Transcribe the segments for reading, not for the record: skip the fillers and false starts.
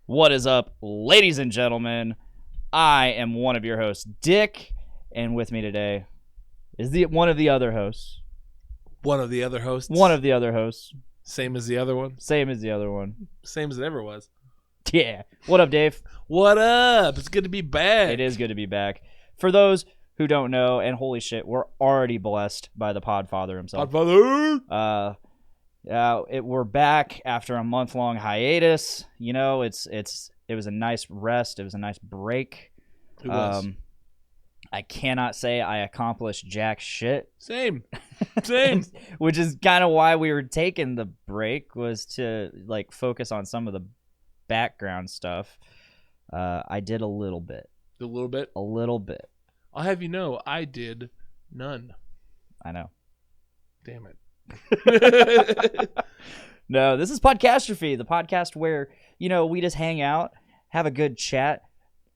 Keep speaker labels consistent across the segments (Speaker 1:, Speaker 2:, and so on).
Speaker 1: What is up, ladies and gentlemen? I am one of your hosts, Dick, and with me today is one of the other hosts.
Speaker 2: One of the other hosts?
Speaker 1: One of the other hosts.
Speaker 2: Same as the other one?
Speaker 1: Same as the other one.
Speaker 2: Same as it ever was.
Speaker 1: Yeah. What up, Dave?
Speaker 2: What up? It's good to be back.
Speaker 1: It is good to be back. For those who don't know, and holy shit, we're already blessed by the Podfather himself.
Speaker 2: Podfather!
Speaker 1: We're back after a month-long hiatus. You know, it was a nice rest. It was a nice break.
Speaker 2: It was.
Speaker 1: I cannot say I accomplished jack shit.
Speaker 2: Same.
Speaker 1: Which is kind of why we were taking the break, was to like focus on some of the background stuff. I did a little bit.
Speaker 2: A little bit?
Speaker 1: A little bit.
Speaker 2: I'll have you know, I did none.
Speaker 1: I know.
Speaker 2: Damn it.
Speaker 1: No, this is Podcastrophe, the podcast where, you know, we just hang out, have a good chat,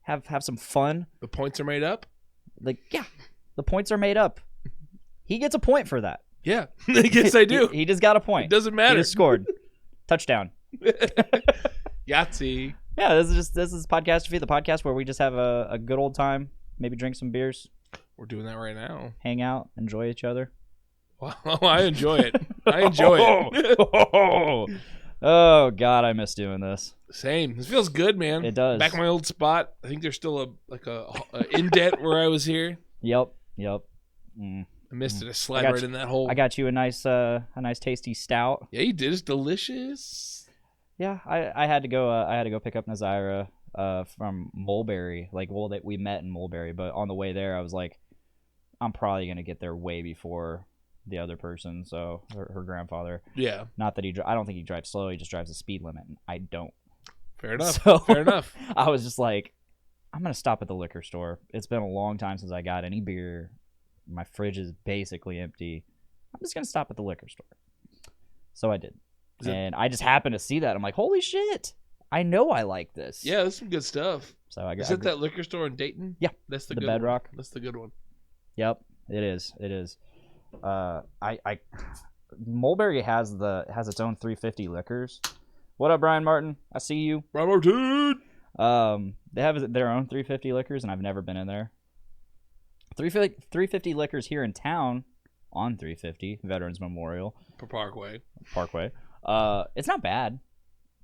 Speaker 1: have some fun.
Speaker 2: The points are made up?
Speaker 1: Like, yeah, the points are made up. He gets a point for that.
Speaker 2: Yeah, I guess I do.
Speaker 1: He just got a point.
Speaker 2: It doesn't matter.
Speaker 1: He just scored. Touchdown.
Speaker 2: Yahtzee.
Speaker 1: Yeah, this is Podcastrophe, the podcast where we just have a good old time, maybe drink some beers.
Speaker 2: We're doing that right now.
Speaker 1: Hang out, enjoy each other.
Speaker 2: Wow, I enjoy it. I enjoy it.
Speaker 1: Oh, God, I miss doing this.
Speaker 2: Same. This feels good, man.
Speaker 1: It does.
Speaker 2: Back in my old spot. I think there's still a indent where I was here.
Speaker 1: Yep.
Speaker 2: I missed it. I slid right in that hole.
Speaker 1: I got you a nice tasty stout.
Speaker 2: Yeah, you did. It's delicious.
Speaker 1: Yeah, I had to go pick up Nazira from Mulberry. That we met in Mulberry, but on the way there, I was like, I'm probably gonna get there way before the other person, so her grandfather.
Speaker 2: Yeah.
Speaker 1: Not that I don't think he drives slow. He just drives the speed limit, and I don't.
Speaker 2: Fair enough.
Speaker 1: So,
Speaker 2: fair enough.
Speaker 1: I was just like, I'm gonna stop at the liquor store. It's been a long time since I got any beer. My fridge is basically empty. I'm just gonna stop at the liquor store. So I did. And I just happened to see that. I'm like, holy shit! I know I like this.
Speaker 2: Yeah, that's some good stuff.
Speaker 1: So I got.
Speaker 2: Is it that liquor store in Dayton?
Speaker 1: Yeah,
Speaker 2: that's the
Speaker 1: good
Speaker 2: Bedrock.
Speaker 1: one.
Speaker 2: That's the good one.
Speaker 1: Yep, it is. It is. Mulberry has its own 350 liquors. What up, Brian Martin? I see you.
Speaker 2: Brian Martin.
Speaker 1: They have their own 350 liquors, and I've never been in there. 350 liquors here in town on 350 Veterans Memorial
Speaker 2: Parkway.
Speaker 1: It's not bad.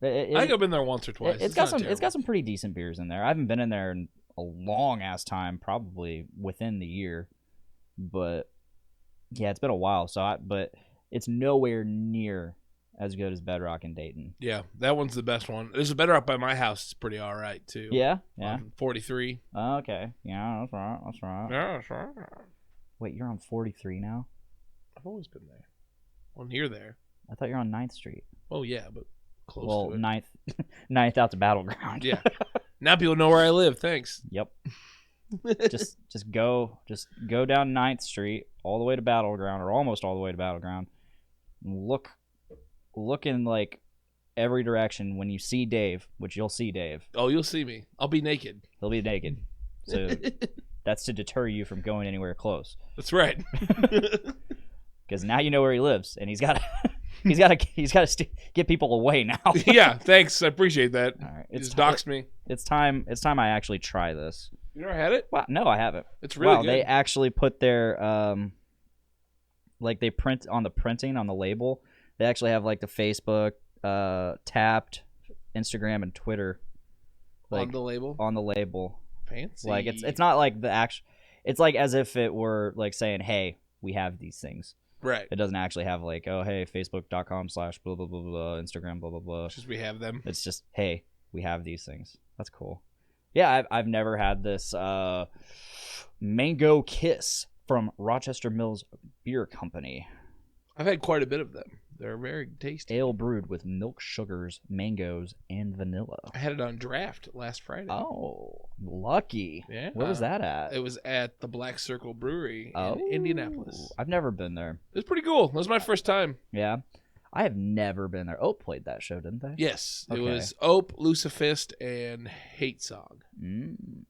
Speaker 2: I think I've been there once or twice.
Speaker 1: It's got some pretty decent beers in there. I haven't been in there in a long ass time, probably within the year, but yeah, it's been a while. But it's nowhere near as good as Bedrock in Dayton.
Speaker 2: Yeah, that one's the best one. There's a Bedrock by my house. It's pretty all right too.
Speaker 1: Yeah.
Speaker 2: 43.
Speaker 1: Okay. Yeah, that's right.
Speaker 2: Yeah, that's right.
Speaker 1: Wait, you're on 43 now?
Speaker 2: I've always been there. Well, near there.
Speaker 1: I thought you're on 9th Street.
Speaker 2: Oh yeah, but close to it.
Speaker 1: 9th out to Battleground.
Speaker 2: Yeah. Now people know where I live. Thanks.
Speaker 1: Yep. just go down 9th Street all the way to Battleground, or almost all the way to Battleground. Look in like every direction. When you see Dave, which you'll see Dave.
Speaker 2: Oh, you'll see me. I'll be naked.
Speaker 1: He'll be naked. So that's to deter you from going anywhere close.
Speaker 2: That's right.
Speaker 1: Because now you know where he lives, and he's got to get people away now.
Speaker 2: Yeah, thanks. I appreciate that.
Speaker 1: All right,
Speaker 2: you just doxed me.
Speaker 1: It's time I actually try this.
Speaker 2: You never had it?
Speaker 1: Wow, no, I haven't.
Speaker 2: It's really good.
Speaker 1: They actually put their they print on the printing on the label. They actually have like the Facebook, Tapped, Instagram, and Twitter.
Speaker 2: On the label.
Speaker 1: On the label.
Speaker 2: Fancy.
Speaker 1: Like it's not like the actual. It's like as if it were like saying, "Hey, we have these things."
Speaker 2: Right.
Speaker 1: It doesn't actually have like, "Oh, hey, Facebook.com/blah blah blah blah, Instagram blah blah blah."
Speaker 2: Just we have them.
Speaker 1: It's just, "Hey, we have these things." That's cool. Yeah, I've never had this Mango Kiss from Rochester Mills Beer Company.
Speaker 2: I've had quite a bit of them. They're very tasty.
Speaker 1: Ale brewed with milk, sugars, mangoes, and vanilla.
Speaker 2: I had it on draft last Friday.
Speaker 1: Oh, lucky.
Speaker 2: Yeah.
Speaker 1: Where was that at?
Speaker 2: It was at the Black Circle Brewery in Indianapolis.
Speaker 1: I've never been there.
Speaker 2: It was pretty cool. It was my first time.
Speaker 1: Yeah. I have never been there. Ope played that show, didn't they?
Speaker 2: Yes.
Speaker 1: Okay.
Speaker 2: It was Ope, Lucifist, and Hate Song.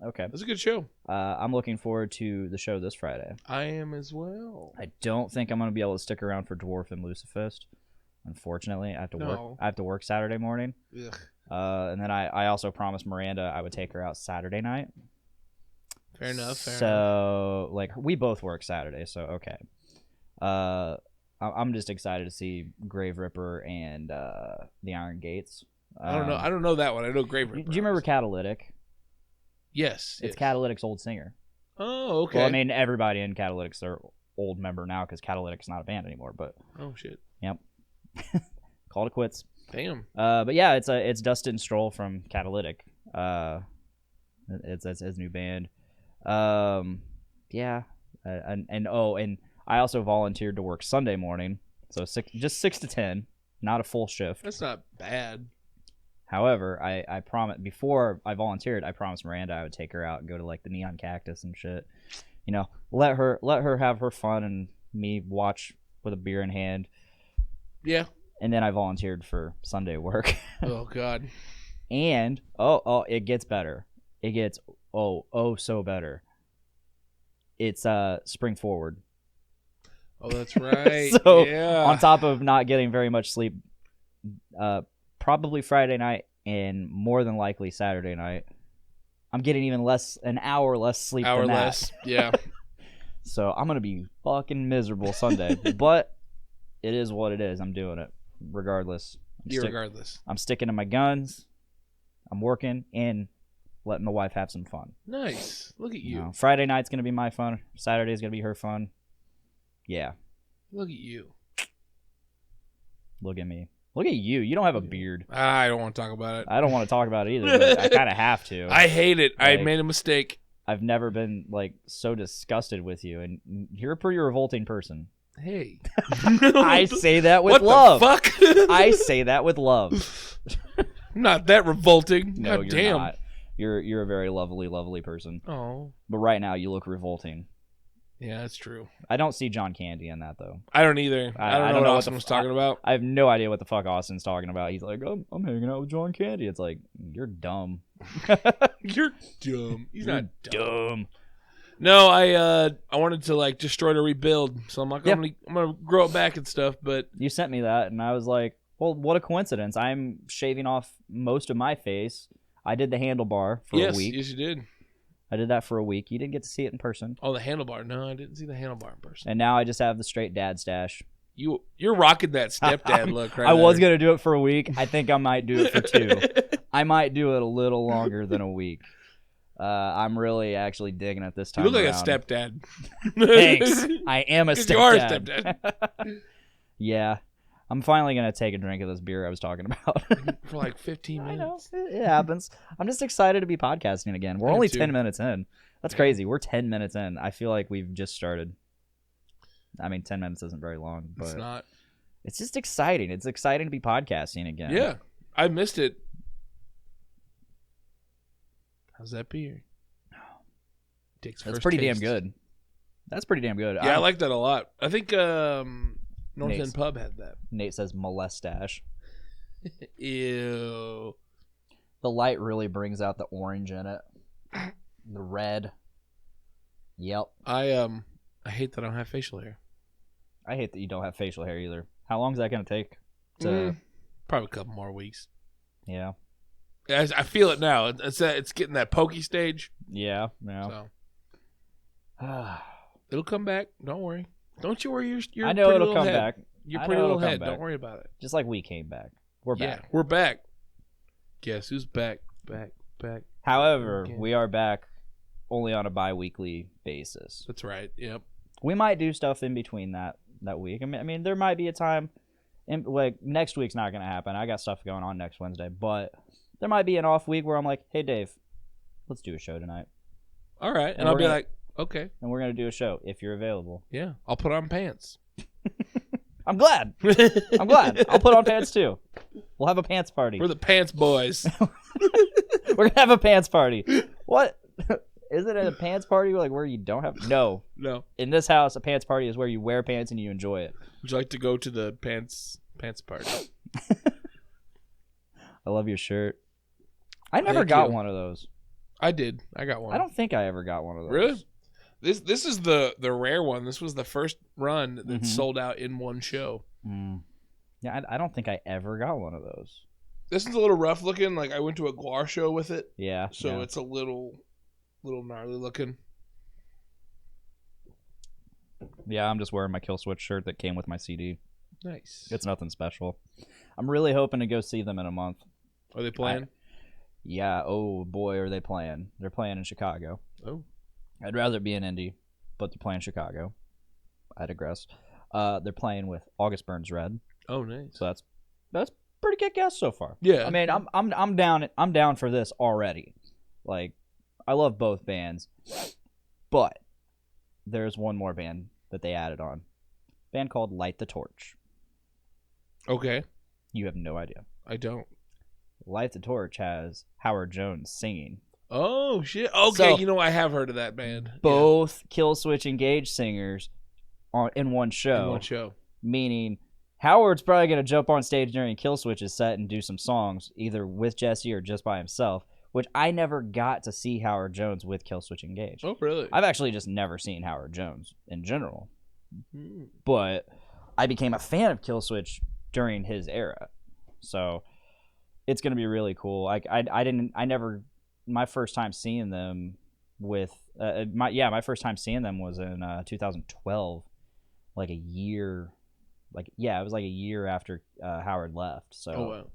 Speaker 1: Okay.
Speaker 2: It was a good show.
Speaker 1: I'm looking forward to the show this Friday.
Speaker 2: I am as well.
Speaker 1: I don't think I'm going to be able to stick around for Dwarf and Lucifist. Unfortunately, I have to work.
Speaker 2: No.
Speaker 1: I have to work Saturday morning.
Speaker 2: Ugh.
Speaker 1: And then I also promised Miranda I would take her out Saturday night.
Speaker 2: Fair enough.
Speaker 1: So like we both work Saturday, so okay. I'm just excited to see Grave Ripper and the Iron Gates.
Speaker 2: I don't know. I don't know that one. I know Grave Ripper.
Speaker 1: Do you remember Catalytic?
Speaker 2: Yes.
Speaker 1: It's Catalytic's old singer.
Speaker 2: Oh, okay.
Speaker 1: Well, I mean, everybody in Catalytic's their old member now because Catalytic's not a band anymore. But
Speaker 2: oh shit.
Speaker 1: Yep. Call it quits.
Speaker 2: Damn.
Speaker 1: But yeah, it's Dustin Stroll from Catalytic. It's his new band. Yeah. And I also volunteered to work Sunday morning, so 6 to 10, not a full shift.
Speaker 2: That's not bad.
Speaker 1: However, I promised before I volunteered, I promised Miranda I would take her out and go to like the Neon Cactus and shit. You know, let her have her fun and me watch with a beer in hand.
Speaker 2: Yeah.
Speaker 1: And then I volunteered for Sunday work.
Speaker 2: Oh God.
Speaker 1: And it gets better. It gets so better. It's Spring Forward.
Speaker 2: Oh, that's right.
Speaker 1: So
Speaker 2: yeah.
Speaker 1: On top of not getting very much sleep, probably Friday night and more than likely Saturday night, I'm getting even an hour less sleep than that.
Speaker 2: Less. Yeah.
Speaker 1: So I'm gonna be fucking miserable Sunday, but it is what it is. I'm doing it regardless.
Speaker 2: Regardless.
Speaker 1: I'm sticking to my guns. I'm working and letting the wife have some fun.
Speaker 2: Nice. Look at you.
Speaker 1: Friday night's gonna be my fun. Saturday's gonna be her fun. Yeah.
Speaker 2: Look at you.
Speaker 1: Look at me. Look at you. You don't have a beard.
Speaker 2: I don't want to talk about it.
Speaker 1: I don't want to talk about it either, but I kind of have to.
Speaker 2: I hate it. I made a mistake.
Speaker 1: I've never been like so disgusted with you, and you're a pretty revolting person.
Speaker 2: Hey.
Speaker 1: I say that with love.
Speaker 2: What the fuck?
Speaker 1: I say that with love.
Speaker 2: I'm not that revolting.
Speaker 1: No,
Speaker 2: God
Speaker 1: you're
Speaker 2: damn.
Speaker 1: not. You're a very lovely person.
Speaker 2: Oh.
Speaker 1: But right now you look revolting.
Speaker 2: Yeah, that's true.
Speaker 1: I don't see John Candy in that though.
Speaker 2: I don't either. I don't know what Austin was talking about.
Speaker 1: I have no idea what the fuck Austin's talking about. He's like, I'm hanging out with John Candy. It's like, you're dumb.
Speaker 2: You're dumb. He's not
Speaker 1: dumb.
Speaker 2: No, I wanted to like destroy to rebuild, so I'm like, I'm gonna grow it back and stuff. But
Speaker 1: you sent me that, and I was like, well, what a coincidence! I'm shaving off most of my face. I did the handlebar for a week.
Speaker 2: Yes, you did.
Speaker 1: I did that for a week. You didn't get to see it in person.
Speaker 2: Oh, the handlebar? No, I didn't see the handlebar in person.
Speaker 1: And now I just have the straight dad stash.
Speaker 2: You're rocking that stepdad look right
Speaker 1: I was gonna do it for a week. I think I might do it for 2. I might do it a little longer than a week. I'm really actually digging it this time.
Speaker 2: You look like
Speaker 1: around.
Speaker 2: a stepdad.
Speaker 1: Thanks. I am a stepdad.
Speaker 2: You are a stepdad.
Speaker 1: Yeah. I'm finally going to take a drink of this beer I was talking about.
Speaker 2: For like 15 minutes.
Speaker 1: I know. It happens. I'm just excited to be podcasting again. We're only 10 minutes in. That's crazy. We're 10 minutes in. I feel like we've just started. I mean, 10 minutes isn't very long, but
Speaker 2: it's not.
Speaker 1: It's just exciting. It's exciting to be podcasting again.
Speaker 2: Yeah. I missed it. How's that beer?
Speaker 1: That's pretty damn good. That's pretty damn good.
Speaker 2: Yeah, I like that a lot. I think North End Pub had that.
Speaker 1: Nate says molestache.
Speaker 2: Ew.
Speaker 1: The light really brings out the orange in it. The red. Yep.
Speaker 2: I hate that I don't have facial hair.
Speaker 1: I hate that you don't have facial hair either. How long is that going to take?
Speaker 2: Probably a couple more weeks.
Speaker 1: Yeah.
Speaker 2: I feel it now. It's getting that pokey stage.
Speaker 1: Yeah. Yeah.
Speaker 2: So. It'll come back. Don't worry. Don't you worry.
Speaker 1: I know it'll come back.
Speaker 2: Your pretty little head. Don't worry about it.
Speaker 1: Just like we came back. We're back.
Speaker 2: Yeah, we're back. Guess who's back? Back.
Speaker 1: However, we are back only on a bi-weekly basis.
Speaker 2: That's right. Yep.
Speaker 1: We might do stuff in between that week. I mean, there might be a time. Like next week's not going to happen. I got stuff going on next Wednesday, but there might be an off week where I'm like, hey, Dave, let's do a show tonight.
Speaker 2: All right. And I'll be like, okay.
Speaker 1: And we're going to do a show if you're available.
Speaker 2: Yeah. I'll put on pants.
Speaker 1: I'm glad. I'll put on pants too. We'll have a pants party.
Speaker 2: We're the pants boys.
Speaker 1: We're going to have a pants party. What? Is it a pants party like where you don't have? No. In this house, a pants party is where you wear pants and you enjoy it.
Speaker 2: Would you like to go to the pants party?
Speaker 1: I love your shirt. I never got one of those.
Speaker 2: I did. I got one.
Speaker 1: I don't think I ever got one of those.
Speaker 2: Really? This is the rare one. This was the first run that sold out in one show.
Speaker 1: Yeah, I don't think I ever got one of those.
Speaker 2: This is a little rough looking. Like I went to a guar show with it.
Speaker 1: Yeah.
Speaker 2: So it's a little gnarly looking.
Speaker 1: Yeah, I'm just wearing my Killswitch shirt that came with my CD.
Speaker 2: Nice.
Speaker 1: It's nothing special. I'm really hoping to go see them in a month.
Speaker 2: Are they playing?
Speaker 1: Yeah. Oh boy, are they playing? They're playing in Chicago.
Speaker 2: Oh.
Speaker 1: I'd rather be in Indy, but they're playing Chicago. I digress. They're playing with August Burns Red.
Speaker 2: Oh, nice.
Speaker 1: So that's pretty kick-ass so far.
Speaker 2: Yeah.
Speaker 1: I mean, I'm down. I'm down for this already. Like, I love both bands, but there's one more band that they added on. A band called Light the Torch.
Speaker 2: Okay.
Speaker 1: You have no idea.
Speaker 2: I don't.
Speaker 1: Light the Torch has Howard Jones singing.
Speaker 2: Oh shit. Okay,
Speaker 1: So,
Speaker 2: I have heard of that band.
Speaker 1: Both Killswitch Engage singers in one show.
Speaker 2: In one show.
Speaker 1: Meaning Howard's probably going to jump on stage during Killswitch's set and do some songs, either with Jesse or just by himself, which I never got to see Howard Jones with Killswitch Engage.
Speaker 2: Oh, really?
Speaker 1: I've actually just never seen Howard Jones in general.
Speaker 2: Mm-hmm.
Speaker 1: But I became a fan of Killswitch during his era. So it's going to be really cool. My first time seeing them my first time seeing them was in 2012. Like a year, it was like a year after Howard left. So
Speaker 2: wow.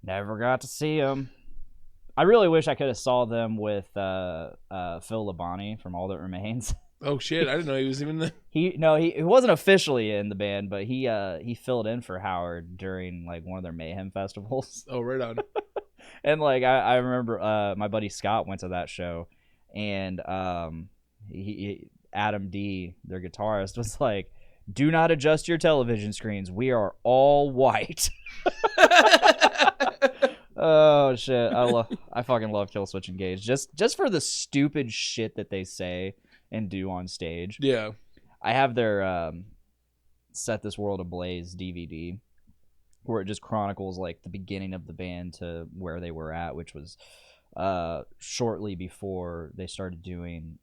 Speaker 1: Never got to see him. I really wish I could have saw them with Phil Labonte from All That Remains.
Speaker 2: Oh shit! I didn't know he was even there.
Speaker 1: He wasn't officially in the band, but he filled in for Howard during like one of their Mayhem festivals.
Speaker 2: Oh, right on.
Speaker 1: And like I remember my buddy Scott went to that show, and Adam D, their guitarist, was like, "Do not adjust your television screens. We are all white." Oh shit! I fucking love Killswitch Engage just for the stupid shit that they say and do on stage.
Speaker 2: Yeah.
Speaker 1: I have their Set This World Ablaze DVD, where it just chronicles like the beginning of the band to where they were at, which was shortly before they started doing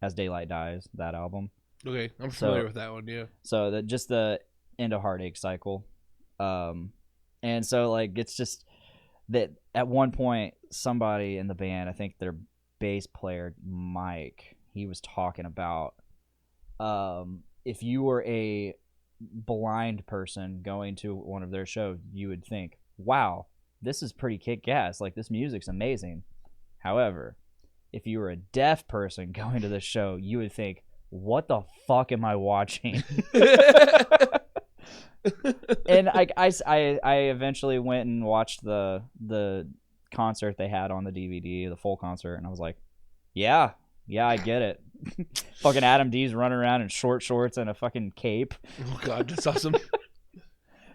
Speaker 1: As Daylight Dies, that album.
Speaker 2: Okay, I'm familiar with that one, yeah.
Speaker 1: So just the Into Heartache cycle. And so like it's just that at one point somebody in the band, I think their bass player Mike, he was talking about if you were a blind person going to one of their shows, you would think, wow, this is pretty kick-ass, like this music's amazing. However, if you were a deaf person going to this show, you would think, what the fuck am I watching? And I eventually went and watched the concert they had on the DVD, the full concert, and I was like, yeah, I get it. Fucking Adam D's running around in short shorts and a fucking cape.
Speaker 2: Oh god, that's awesome.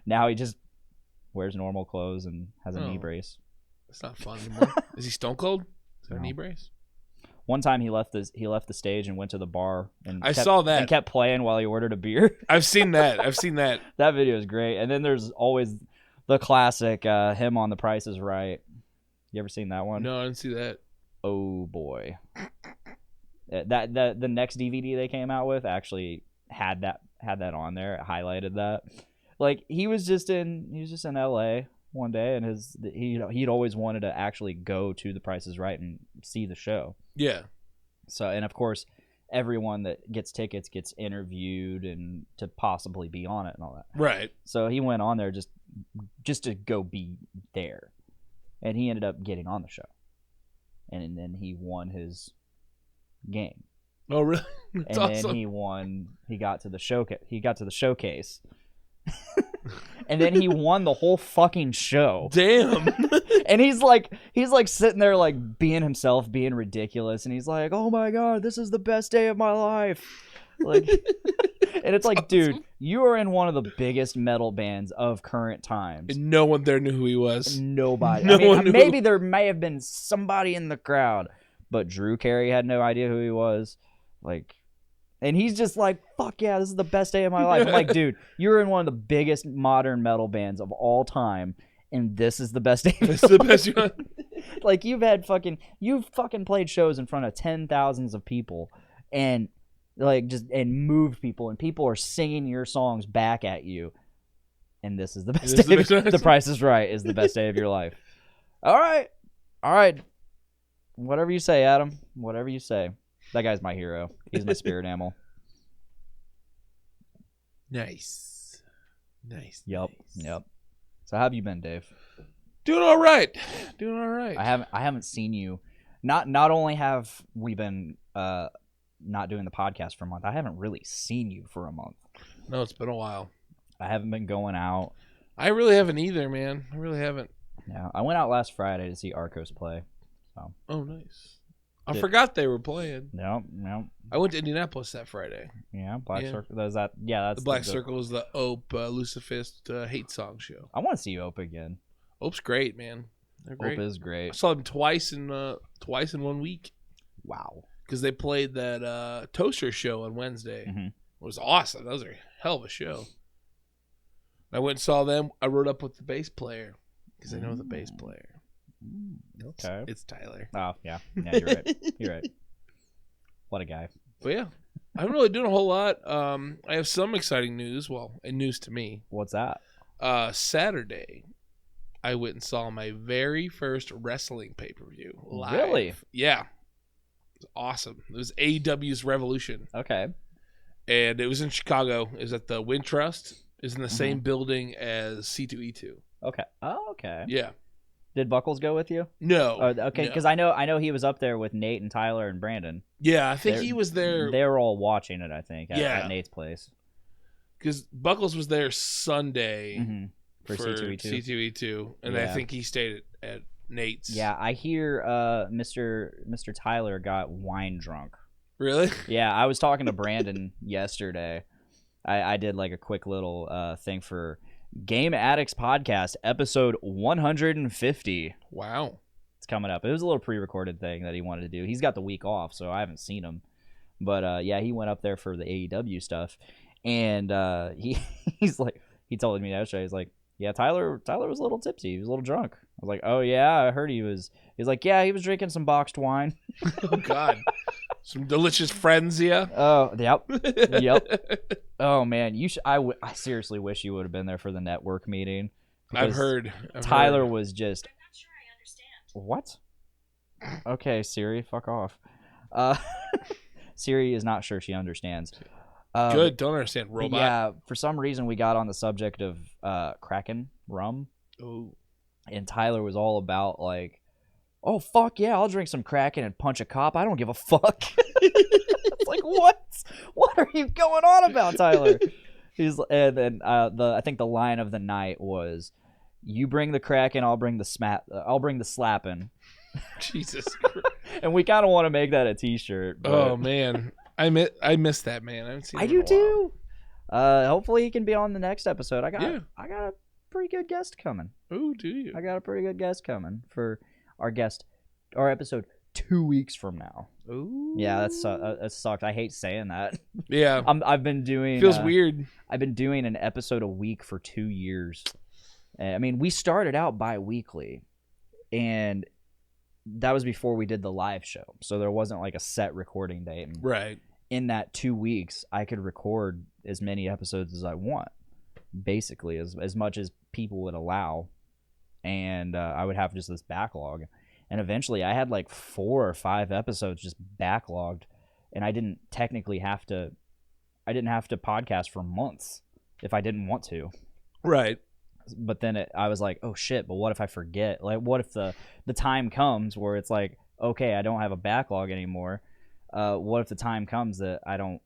Speaker 1: Now he just wears normal clothes and has a knee brace.
Speaker 2: That's not fun anymore. Is he stone cold? Is that a knee brace?
Speaker 1: One time he left the stage and went to the bar and
Speaker 2: saw that.
Speaker 1: And kept playing while he ordered a beer.
Speaker 2: I've seen that.
Speaker 1: That video is great. And then there's always the classic him on The Price is Right. You ever seen that one?
Speaker 2: No, I didn't see that.
Speaker 1: Oh boy. The next DVD they came out with actually had that on there. It highlighted that. Like he was just in LA one day, and he'd always wanted to actually go to The Price is Right and see the show.
Speaker 2: Yeah.
Speaker 1: So, and of course, everyone that gets tickets gets interviewed and to possibly be on it and all that.
Speaker 2: Right.
Speaker 1: So he went on there just to go be there, and he ended up getting on the show, and then he won his game.
Speaker 2: Oh, really? That's awesome.
Speaker 1: Then he won. He got to the showcase. And then he won the whole fucking show.
Speaker 2: Damn.
Speaker 1: And he's like sitting there like being himself, being ridiculous, and he's like, "Oh my god, this is the best day of my life." Like and it's like, awesome. Dude, you are in one of the biggest metal bands of current times.
Speaker 2: And no one there knew who he was.
Speaker 1: Nobody. Maybe there may have been somebody in the crowd, but Drew Carey had no idea who he was. Like, and he's just like, fuck yeah, this is the best day of my life. I'm like, dude, you're in one of the biggest modern metal bands of all time, and this is the best day of your life. Like, you've fucking played shows in front of 10,000s of people, and like and moved people, and people are singing your songs back at you. And this is the best day. The Price is Right is the best day of your life. All right. Whatever you say, Adam. Whatever you say. That guy's my hero. He's my spirit animal.
Speaker 2: Nice.
Speaker 1: Yep. So how have you been, Dave?
Speaker 2: Doing all right.
Speaker 1: I haven't seen you. Not only have we been not doing the podcast for a month, I haven't really seen you for a month.
Speaker 2: No, it's been a while.
Speaker 1: I haven't been going out.
Speaker 2: I really haven't either, man. I really haven't.
Speaker 1: Yeah, I went out last Friday to see Arcos play. So.
Speaker 2: Oh, nice. I forgot they were playing.
Speaker 1: No.
Speaker 2: I went to Indianapolis that Friday.
Speaker 1: Yeah, Black Circle. That's that. Yeah, that's
Speaker 2: the Black Circle is the Ope Lucifist hate song show.
Speaker 1: I want to see Ope again.
Speaker 2: Ope's great, man. They're great.
Speaker 1: Ope is great.
Speaker 2: I saw them twice in 1 week.
Speaker 1: Wow.
Speaker 2: Because they played that Toaster show on Wednesday.
Speaker 1: Mm-hmm.
Speaker 2: It was awesome. That was a hell of a show. I went and saw them. I rode up with the bass player because I know the bass player.
Speaker 1: Okay.
Speaker 2: It's Tyler.
Speaker 1: Oh, yeah. Yeah, you're right. You're right. What a guy.
Speaker 2: But yeah, I'm really doing a whole lot. I have some exciting news. Well, and news to me.
Speaker 1: What's that?
Speaker 2: Saturday, I went and saw my very first wrestling pay-per-view live.
Speaker 1: Really?
Speaker 2: Yeah. It was awesome. It was AEW's Revolution.
Speaker 1: Okay.
Speaker 2: And it was in Chicago. It was at the Wintrust. It was in the same building as C2E2.
Speaker 1: Okay. Oh, okay.
Speaker 2: Yeah.
Speaker 1: Did Buckles go with you?
Speaker 2: No.
Speaker 1: Okay, because I know he was up there with Nate and Tyler and Brandon.
Speaker 2: Yeah, I think he was there.
Speaker 1: They were all watching it, I think, at Nate's place.
Speaker 2: Because Buckles was there Sunday
Speaker 1: for
Speaker 2: C2E2, and I think he stayed at Nate's.
Speaker 1: Yeah, I hear Mr. Tyler got wine drunk.
Speaker 2: Really?
Speaker 1: Yeah, I was talking to Brandon yesterday. I did like a quick little thing for Game Addicts Podcast, episode 150.
Speaker 2: Wow.
Speaker 1: It's coming up. It was a little pre-recorded thing that he wanted to do. He's got the week off, so I haven't seen him. But yeah, he went up there for the AEW stuff. And he's like, he told me yesterday, he's like, yeah, Tyler was a little tipsy. He was a little drunk. I was like, oh yeah, I heard he was. He's like, yeah, he was drinking some boxed wine.
Speaker 2: Oh God. Some delicious Frenzia.
Speaker 1: Oh, yep. Oh man, I seriously wish you would have been there for the network meeting.
Speaker 2: I've heard.
Speaker 1: Tyler was just. I'm not sure I understand. What? Okay, Siri, fuck off. Siri is not sure she understands.
Speaker 2: Good, don't understand, robot.
Speaker 1: Yeah, for some reason we got on the subject of Kraken rum.
Speaker 2: Oh.
Speaker 1: And Tyler was all about like, oh fuck yeah, I'll drink some Kraken and punch a cop. I don't give a fuck. It's like, what? What are you going on about, Tyler? And then I think the line of the night was, you bring the Kraken, I'll bring the slapping.
Speaker 2: Jesus Christ.
Speaker 1: And we kind of want to make that a t-shirt. But...
Speaker 2: Oh man, I miss that, man. I haven't seen.
Speaker 1: I do too. Hopefully he can be on the next episode. I got a pretty good guest coming.
Speaker 2: Oh, do you?
Speaker 1: I got a pretty good guest coming for our episode 2 weeks from now.
Speaker 2: Ooh.
Speaker 1: Yeah, that sucks. I hate saying that.
Speaker 2: Yeah.
Speaker 1: I've been doing.
Speaker 2: Feels weird.
Speaker 1: I've been doing an episode a week for 2 years. I mean, we started out bi-weekly, and that was before we did the live show, so there wasn't like a set recording date. And
Speaker 2: right.
Speaker 1: In that 2 weeks, I could record as many episodes as I want, basically as much as people would allow, and I would have just this backlog. And eventually, I had like 4 or 5 episodes just backlogged, and I didn't technically have to. I didn't have to podcast for months if I didn't want to.
Speaker 2: Right.
Speaker 1: But then I was like, oh shit, but what if I forget? Like, what if the time comes where it's like, okay, I don't have a backlog anymore. What if the time comes that I don't,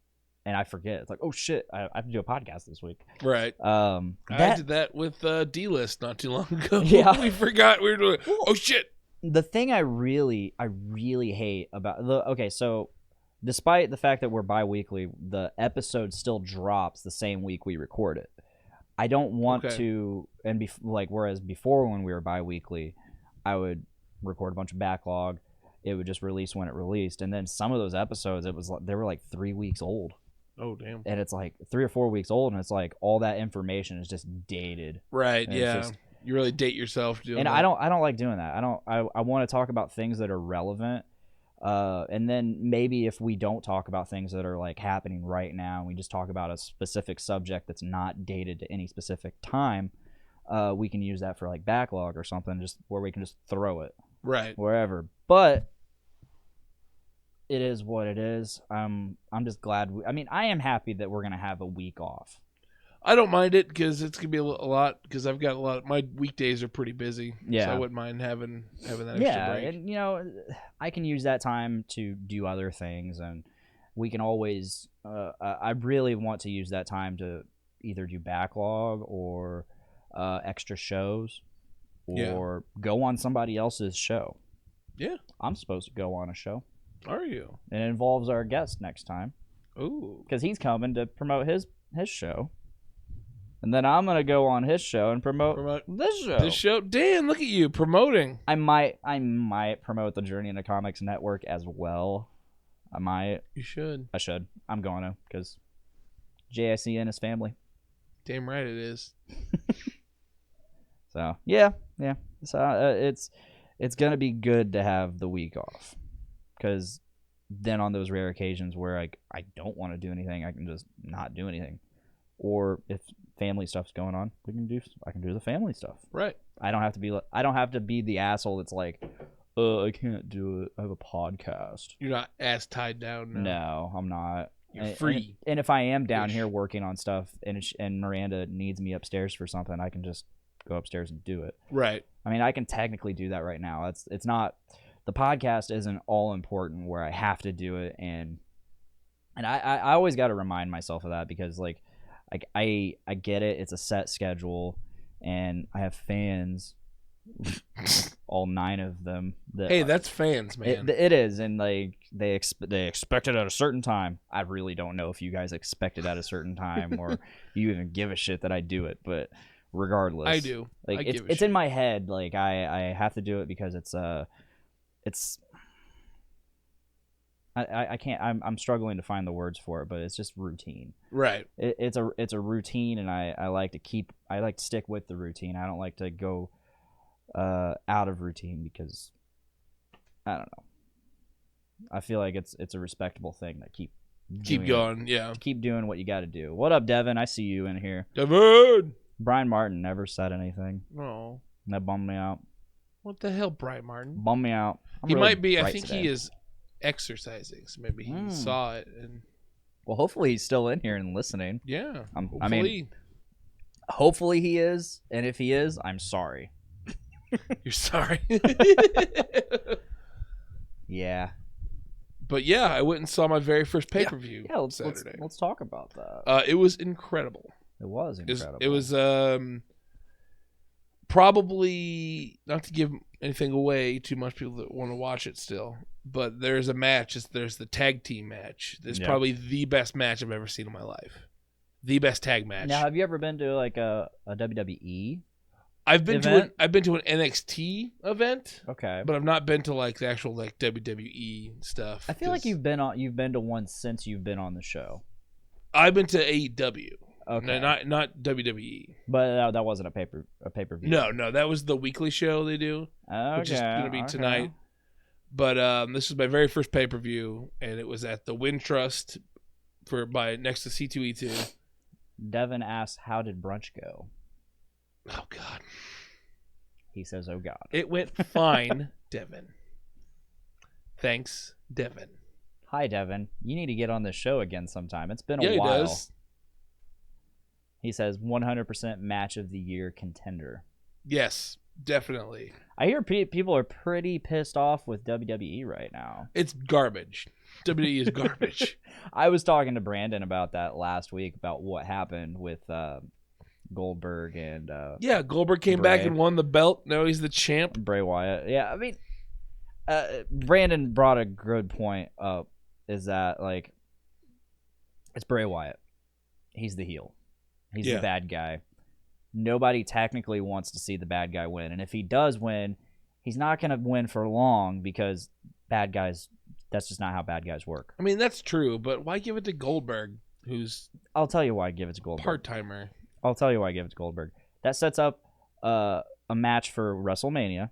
Speaker 1: and I forget? It's like, oh shit, I have to do a podcast this week.
Speaker 2: Right. I did that with D-List not too long ago.
Speaker 1: Yeah.
Speaker 2: We forgot we were doing. Oh shit.
Speaker 1: The thing I really hate about so despite the fact that we're bi-weekly, the episode still drops the same week we record it. I don't want to, and whereas before when we were bi-weekly, I would record a bunch of backlog. It would just release when it released, and then some of those episodes, they were like 3 weeks old.
Speaker 2: Oh damn!
Speaker 1: And it's like 3 or 4 weeks old, and it's like all that information is just dated.
Speaker 2: Right? Yeah. You really date yourself doing.
Speaker 1: And
Speaker 2: that.
Speaker 1: I don't like doing that. I want to talk about things that are relevant, And then maybe if we don't talk about things that are like happening right now, we just talk about a specific subject that's not dated to any specific time, we can use that for like backlog or something, just where we can just throw it
Speaker 2: Right.
Speaker 1: wherever. But it is what it is. I'm just glad. I am happy that we're gonna have a week off.
Speaker 2: I don't mind it because it's gonna be a lot. Because I've got a lot. My weekdays are pretty busy.
Speaker 1: Yeah.
Speaker 2: So I wouldn't mind having that extra break.
Speaker 1: And I can use that time to do other things, and we can always. I really want to use that time to either do backlog or extra shows, or go on somebody else's show.
Speaker 2: Yeah,
Speaker 1: I'm supposed to go on a show.
Speaker 2: Are you?
Speaker 1: And it involves our guest next time.
Speaker 2: Ooh,
Speaker 1: because he's coming to promote his show. And then I'm gonna go on his show and promote this show.
Speaker 2: This show, Dan, look at you promoting.
Speaker 1: I might promote the Journey into Comics Network as well. I might.
Speaker 2: You should.
Speaker 1: I should. I'm going to because JIC and his family.
Speaker 2: Damn right it is.
Speaker 1: So yeah. So it's gonna be good to have the week off because then on those rare occasions where I don't want to do anything, I can just not do anything. Or if family stuff's going on, I can do the family stuff.
Speaker 2: Right.
Speaker 1: I don't have to be the asshole that's like, I can't do it. I have a podcast.
Speaker 2: You're not ass tied down.
Speaker 1: No, I'm not.
Speaker 2: You're free.
Speaker 1: And if I am down here working on stuff and Miranda needs me upstairs for something, I can just go upstairs and do it.
Speaker 2: Right.
Speaker 1: I mean, I can technically do that right now. It's not, the podcast isn't all important where I have to do it. And I always got to remind myself of that because like I get it. It's a set schedule and I have fans, all 9 of them.
Speaker 2: Hey, that's fans, man.
Speaker 1: It is. And like they expect it at a certain time. I really don't know if you guys expect it at a certain time or you even give a shit that I do it, but regardless,
Speaker 2: I do.
Speaker 1: Like it's in my head. Like I have to do it because it's I can't. I'm struggling to find the words for it, but it's just routine.
Speaker 2: Right.
Speaker 1: It's a routine, and I like to stick with the routine. I don't like to go out of routine because I don't know. I feel like it's a respectable thing to keep
Speaker 2: going. Yeah.
Speaker 1: Keep doing what you got to do. What up, Devin? I see you in here.
Speaker 2: Devin.
Speaker 1: Brian Martin never said anything.
Speaker 2: No.
Speaker 1: That bummed me out.
Speaker 2: What the hell, Brian Martin?
Speaker 1: Bummed me out.
Speaker 2: He might be. I think he is exercising, so maybe he saw it. And
Speaker 1: well, hopefully he's still in here and listening.
Speaker 2: Yeah.
Speaker 1: I mean, hopefully he is, and if he is, I'm sorry.
Speaker 2: You're sorry.
Speaker 1: Yeah.
Speaker 2: But yeah, I went and saw my very first pay-per-view Saturday.
Speaker 1: Let's talk about that.
Speaker 2: It was incredible.
Speaker 1: It was incredible.
Speaker 2: It was probably, not to give anything away to much people that want to watch it still, but there's a match. There's the tag team match. It's probably the best match I've ever seen in my life. The best tag match.
Speaker 1: Now, have you ever been to like a WWE?
Speaker 2: I've been to an NXT event.
Speaker 1: Okay,
Speaker 2: but I've not been to like the actual like WWE stuff.
Speaker 1: I feel like you've been to one since you've been on the show.
Speaker 2: I've been to AEW.
Speaker 1: Okay,
Speaker 2: no, not WWE.
Speaker 1: But that wasn't a pay per view.
Speaker 2: No, that was the weekly show they do, which is going to be tonight. But this is my very first pay per view, and it was at the Wintrust next to C2E2.
Speaker 1: Devin asks, "How did brunch go?"
Speaker 2: Oh God.
Speaker 1: He says, "Oh God."
Speaker 2: It went fine, Devin. Thanks, Devin.
Speaker 1: Hi, Devin. You need to get on this show again sometime. It's been a while.
Speaker 2: He does.
Speaker 1: He says 100% match of the year contender.
Speaker 2: Yes, definitely.
Speaker 1: I hear people are pretty pissed off with WWE right now.
Speaker 2: It's garbage. WWE is garbage.
Speaker 1: I was talking to Brandon about that last week, about what happened with Goldberg and
Speaker 2: Goldberg came back and won the belt. Now he's the champ.
Speaker 1: Bray Wyatt. Yeah, I mean, Brandon brought a good point up. Is that like it's Bray Wyatt? He's the heel. He's the bad guy. Nobody technically wants to see the bad guy win, and if he does win, he's not going to win for long because bad guys. That's just not how bad guys work.
Speaker 2: I mean, that's true, but why give it to Goldberg, who's?
Speaker 1: I'll tell you why I give it to Goldberg.
Speaker 2: Part-timer.
Speaker 1: I'll tell you why I give it to Goldberg. That sets up a match for WrestleMania.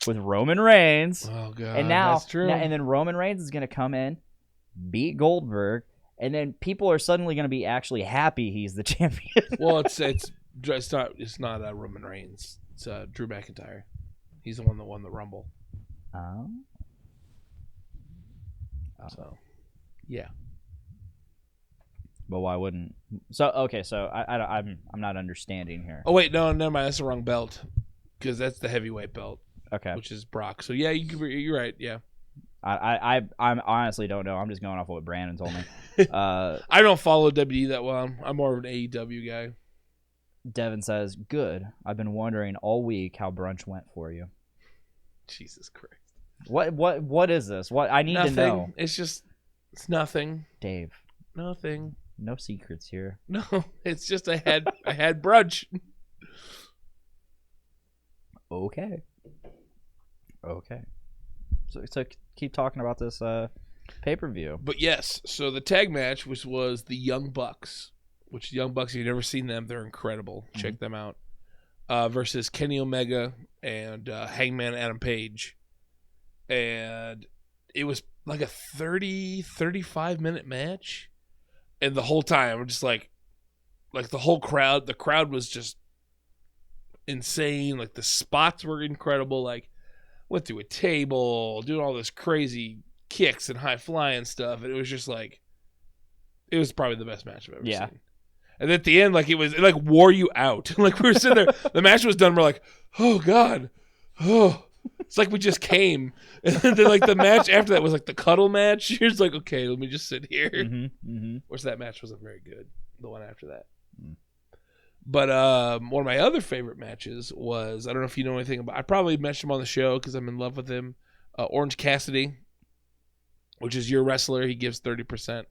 Speaker 1: with Roman Reigns.
Speaker 2: Oh god,
Speaker 1: And now,
Speaker 2: that's true.
Speaker 1: and then Roman Reigns is going to come in, beat Goldberg, and then people are suddenly going to be actually happy he's the champion.
Speaker 2: Well, it's not Roman Reigns. It's Drew McIntyre. He's the one that won the Rumble.
Speaker 1: Oh.
Speaker 2: So, yeah.
Speaker 1: But why wouldn't? So okay, so I'm not understanding here.
Speaker 2: Oh wait, no, never mind. That's the wrong belt, because that's the heavyweight belt.
Speaker 1: Okay.
Speaker 2: Which is Brock. So yeah, you're right. Yeah.
Speaker 1: I honestly don't know. I'm just going off of what Brandon told me.
Speaker 2: I don't follow WWE that well. I'm more of an AEW guy.
Speaker 1: Devin says, "Good. I've been wondering all week how brunch went for you."
Speaker 2: Jesus Christ.
Speaker 1: What is this? What I need
Speaker 2: Nothing.
Speaker 1: to know.
Speaker 2: It's nothing.
Speaker 1: Dave.
Speaker 2: Nothing.
Speaker 1: No secrets here.
Speaker 2: No, it's just I had brunch.
Speaker 1: Okay. So keep talking about this pay-per-view.
Speaker 2: But yes, so the tag match, which was the Young Bucks, which Young Bucks, if you've never seen them, they're incredible. Mm-hmm. Check them out. Versus Kenny Omega and Hangman Adam Page. And it was like a 35 minute match. And the whole time, I'm just like the whole crowd, the crowd was just insane. Like the spots were incredible. Like went through a table, doing all this crazy kicks and high flying stuff. And it was just like, it was probably the best match I've ever seen. And at the end, like it wore you out. Like we were sitting there, the match was done. We're like, oh God, oh. It's like we just came. And then like the match after that was like the cuddle match. You're just like, okay, let me just sit here. Which that match wasn't very good. The one after that. But one of my other favorite matches was, I don't know if you know anything about, I probably mentioned him on the show because I'm in love with him. Orange Cassidy, which is your wrestler. He gives 30%.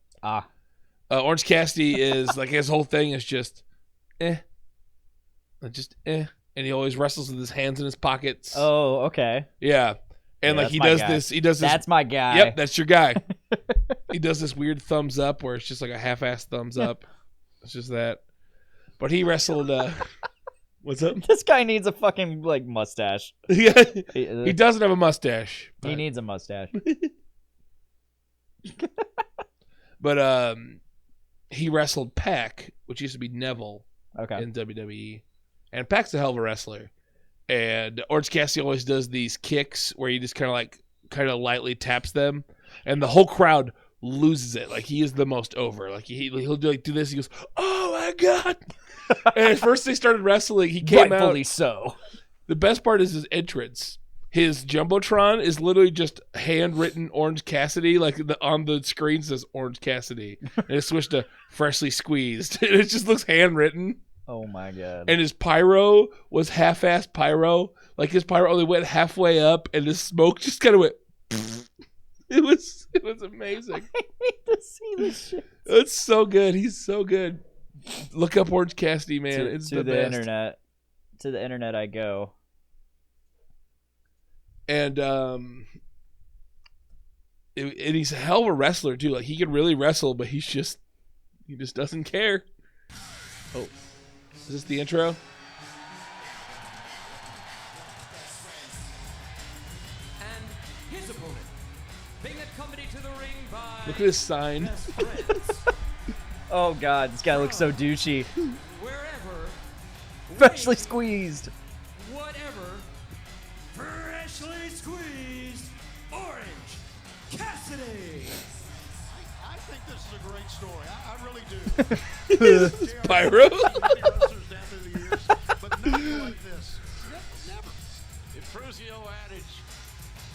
Speaker 2: Orange Cassidy is like, his whole thing is just And he always wrestles with his hands in his pockets.
Speaker 1: Oh, okay.
Speaker 2: Yeah. And like he does this.
Speaker 1: That's my guy.
Speaker 2: Yep, that's your guy. He does this weird thumbs up where it's just like a half-assed thumbs up. It's just that. But he wrestled what's up?
Speaker 1: This guy needs a fucking like mustache.
Speaker 2: Yeah. He doesn't have a mustache.
Speaker 1: He needs a mustache.
Speaker 2: But he wrestled Pac, which used to be Neville in WWE. And Pac's a hell of a wrestler. And Orange Cassidy always does these kicks where he just kind of lightly taps them. And the whole crowd loses it. Like, he is the most over. Like, he'll do this. He goes, oh, my God. And at first they started wrestling. He came out.
Speaker 1: Rightfully so.
Speaker 2: The best part is his entrance. His Jumbotron is literally just handwritten Orange Cassidy. Like, on the screen says Orange Cassidy. And it's switched to freshly squeezed. And it just looks handwritten.
Speaker 1: Oh my God.
Speaker 2: And his pyro was half-assed pyro. Like his pyro only went halfway up and his smoke just kind of went It was amazing.
Speaker 1: I need to see this shit.
Speaker 2: It's so good. He's so good. Look up Orange Cassidy, man. It's the best.
Speaker 1: Internet. To the internet I go.
Speaker 2: And and he's a hell of a wrestler too. Like he can really wrestle, but he just doesn't care. Oh. Is this the intro?
Speaker 3: And his opponent, being accompanied to the ring by
Speaker 2: Look at this sign.
Speaker 1: Oh God, this guy looks so douchey.
Speaker 3: Wherever,
Speaker 1: Freshly squeezed.
Speaker 3: Whatever, freshly squeezed Orange Cassidy.
Speaker 4: I think this is a great story. I really do.
Speaker 2: Pyro.
Speaker 4: But nothing like this. Never.
Speaker 5: It proves the old adage.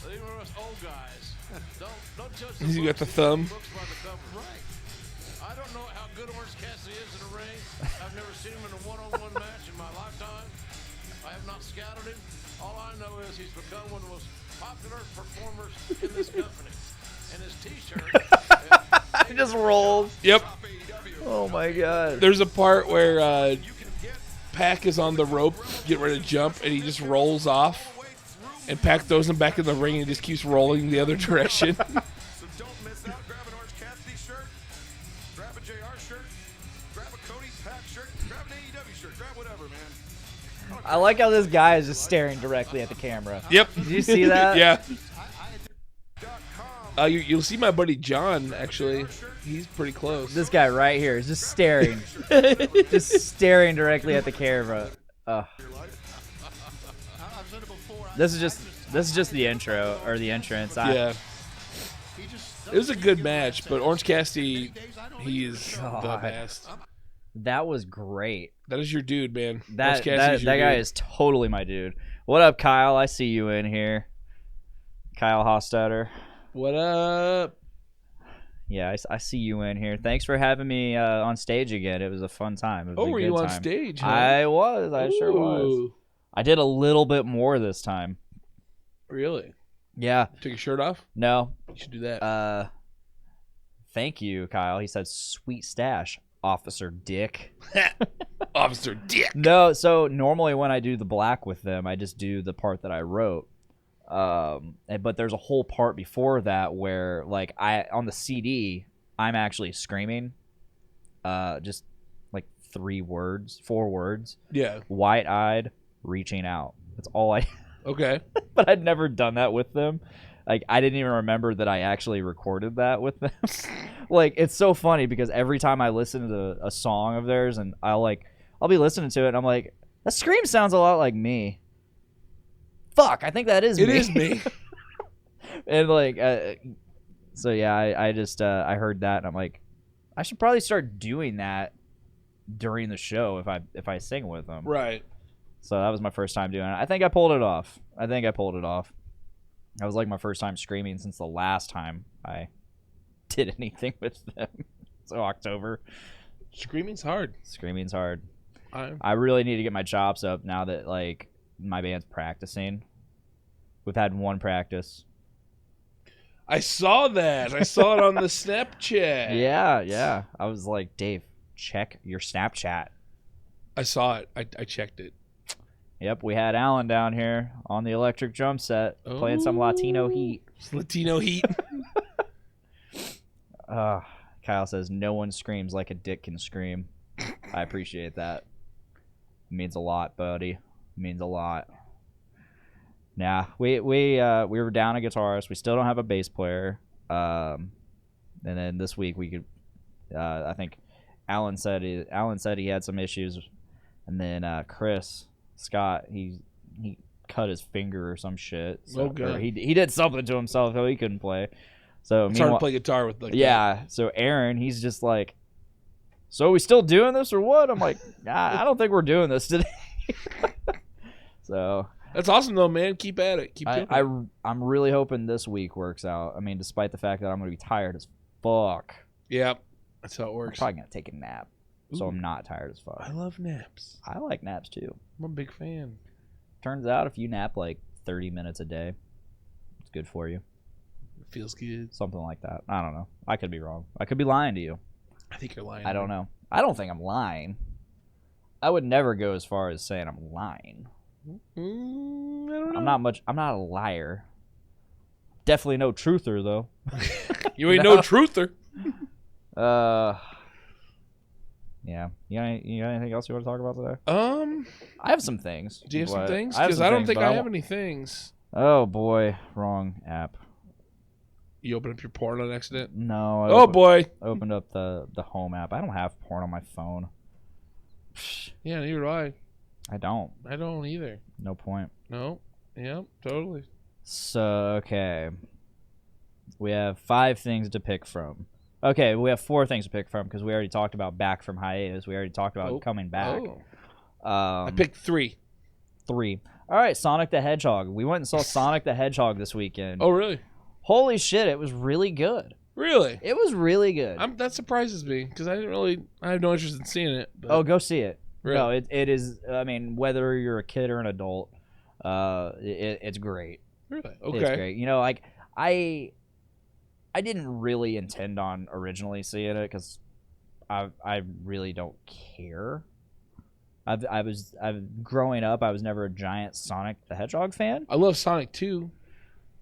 Speaker 5: Even us old guys, don't judge the
Speaker 2: You got
Speaker 5: books,
Speaker 2: the thumb.
Speaker 5: books by the cover. Right. I don't know how good Orange Cassidy is in the ring. I've never seen him in a one-on-one match in my lifetime. I have not scouted him. All I know is he's become one of the most popular performers in this company. And his T-shirt.
Speaker 1: It just rolls.
Speaker 2: Yep.
Speaker 1: Oh my God.
Speaker 2: There's a part where Pac is on the rope, get ready to jump, and he just rolls off. And Pac throws him back in the ring and just keeps rolling the other direction.
Speaker 4: So don't miss out. Grab an Orange Cassidy shirt. Grab a JR shirt. Grab a Cody Pac shirt. Grab an AEW shirt. Grab whatever, man.
Speaker 1: I like how this guy is just staring directly at the camera.
Speaker 2: Yep.
Speaker 1: Did you see that?
Speaker 2: Yeah. You'll see my buddy John, actually. He's pretty close.
Speaker 1: This guy right here is just staring. Just staring directly at the camera. This is just the intro, or the entrance.
Speaker 2: Yeah. It was a good match, but Orange Cassidy, he is the best.
Speaker 1: That was great.
Speaker 2: That is your dude, man.
Speaker 1: That guy is totally my dude. What up, Kyle? I see you in here. Kyle Hostetter.
Speaker 2: What up?
Speaker 1: Yeah, I see you in here. Thanks for having me on stage again. It was a fun time. It was a
Speaker 2: were
Speaker 1: good
Speaker 2: you on
Speaker 1: time.
Speaker 2: stage? Huh?
Speaker 1: I was. I sure was. I did a little bit more this time.
Speaker 2: Really?
Speaker 1: Yeah.
Speaker 2: Took your shirt off?
Speaker 1: No.
Speaker 2: You should do that.
Speaker 1: Thank you, Kyle. He said, "Sweet stash, Officer Dick."
Speaker 2: Officer Dick.
Speaker 1: No, so normally when I do the black with them, I just do the part that I wrote. But there's a whole part before that where, like, on the CD, I'm actually screaming, just like 4 words.
Speaker 2: Yeah.
Speaker 1: Wide-eyed, reaching out. That's all I.
Speaker 2: Okay.
Speaker 1: But I'd never done that with them. Like, I didn't even remember that I actually recorded that with them. Like, it's so funny because every time I listen to a song of theirs, and I'll be listening to it, and I'm like, that scream sounds a lot like me. Fuck, I think that is me.
Speaker 2: It is me.
Speaker 1: And like, so yeah, I just I heard that, and I'm like, I should probably start doing that during the show if I sing with them.
Speaker 2: Right.
Speaker 1: So that was my first time doing it. I think I pulled it off. That was like my first time screaming since the last time I did anything with them. So October.
Speaker 2: Screaming's hard.
Speaker 1: I really need to get my chops up now that, like, my band's practicing. We've had one practice.
Speaker 2: I saw that. I saw it on the Snapchat.
Speaker 1: Yeah. I was like, Dave, check your Snapchat.
Speaker 2: I saw it. I checked it.
Speaker 1: Yep, we had Alan down here on the electric drum set playing some Latino heat.
Speaker 2: Latino heat.
Speaker 1: Kyle says, no one screams like a dick can scream. I appreciate that. It means a lot, buddy. It means a lot. Nah, we were down a guitarist. We still don't have a bass player. And then this week we could. I think Alan said he had some issues, and then Chris Scott he cut his finger or some shit. So,
Speaker 2: God.
Speaker 1: He did something to himself so he couldn't play. So
Speaker 2: it's hard to play guitar with
Speaker 1: that. So Aaron, he's just like, so are we still doing this or what? I'm like, nah, I don't think we're doing this today. So
Speaker 2: that's awesome though, man. Keep at it.
Speaker 1: I'm really hoping this week works out. I mean, despite the fact that I'm gonna be tired as fuck.
Speaker 2: Yeah, that's how it works.
Speaker 1: I'm probably gonna take a nap, so I'm not tired as fuck.
Speaker 2: I love naps.
Speaker 1: I like naps too.
Speaker 2: I'm a big fan.
Speaker 1: Turns out if you nap like 30 minutes a day, it's good for you.
Speaker 2: It feels good.
Speaker 1: Something like that. I don't know. I could be wrong. I could be lying to you.
Speaker 2: I think you're lying.
Speaker 1: I don't know. I don't think I'm lying. I would never go as far as saying I'm lying.
Speaker 2: I don't know.
Speaker 1: I'm not a liar. Definitely no truther though.
Speaker 2: You ain't no truther.
Speaker 1: Yeah. You got anything else you want to talk about today? I have some things.
Speaker 2: Do you have some things?
Speaker 1: Because
Speaker 2: I don't think I have any things.
Speaker 1: Oh boy, wrong app.
Speaker 2: You open up your porn on accident?
Speaker 1: No.
Speaker 2: Boy.
Speaker 1: I opened up the home app. I don't have porn on my phone.
Speaker 2: Yeah, neither do I.
Speaker 1: I don't.
Speaker 2: I don't either.
Speaker 1: No point.
Speaker 2: No. Yep, totally.
Speaker 1: So, okay. We have 5 things to pick from. Okay, we have 4 things to pick from because we already talked about back from hiatus. We already talked about coming back.
Speaker 2: I picked 3.
Speaker 1: 3. All right, Sonic the Hedgehog. We went and saw Sonic the Hedgehog this weekend.
Speaker 2: Oh, really?
Speaker 1: Holy shit, it was really good.
Speaker 2: Really?
Speaker 1: It was really good.
Speaker 2: That surprises me because I have no interest in seeing it. But.
Speaker 1: Oh, go see it.
Speaker 2: Really?
Speaker 1: No, it is. I mean, whether you're a kid or an adult, it's great.
Speaker 2: Really? Okay.
Speaker 1: It's great. You know, like I didn't really intend on originally seeing it because I really don't care. Growing up, I was never a giant Sonic the Hedgehog fan.
Speaker 2: I love Sonic 2.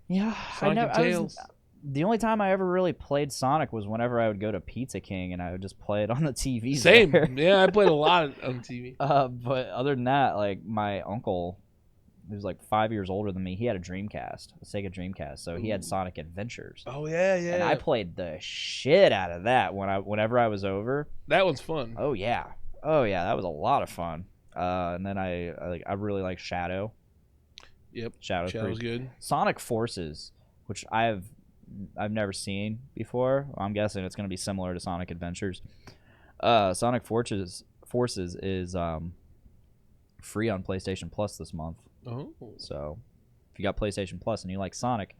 Speaker 1: Yeah,
Speaker 2: Sonic and Tails.
Speaker 1: The only time I ever really played Sonic was whenever I would go to Pizza King and I would just play it on the TV.
Speaker 2: Same.
Speaker 1: there.
Speaker 2: Yeah, I played a lot on TV.
Speaker 1: But other than that, like my uncle, who was like 5 years older than me, he had a Dreamcast, a Sega Dreamcast, so he had Sonic Adventures.
Speaker 2: Oh yeah.
Speaker 1: And I played the shit out of that whenever I was over.
Speaker 2: That one's fun.
Speaker 1: Oh yeah, that was a lot of fun. And then I really like Shadow.
Speaker 2: Yep.
Speaker 1: Shadow's
Speaker 2: good.
Speaker 1: Sonic Forces, which I've never seen before. I'm guessing it's going to be similar to Sonic Adventures. Sonic Forces is free on PlayStation Plus this month.
Speaker 2: Oh.
Speaker 1: So if you got PlayStation Plus and you like Sonic,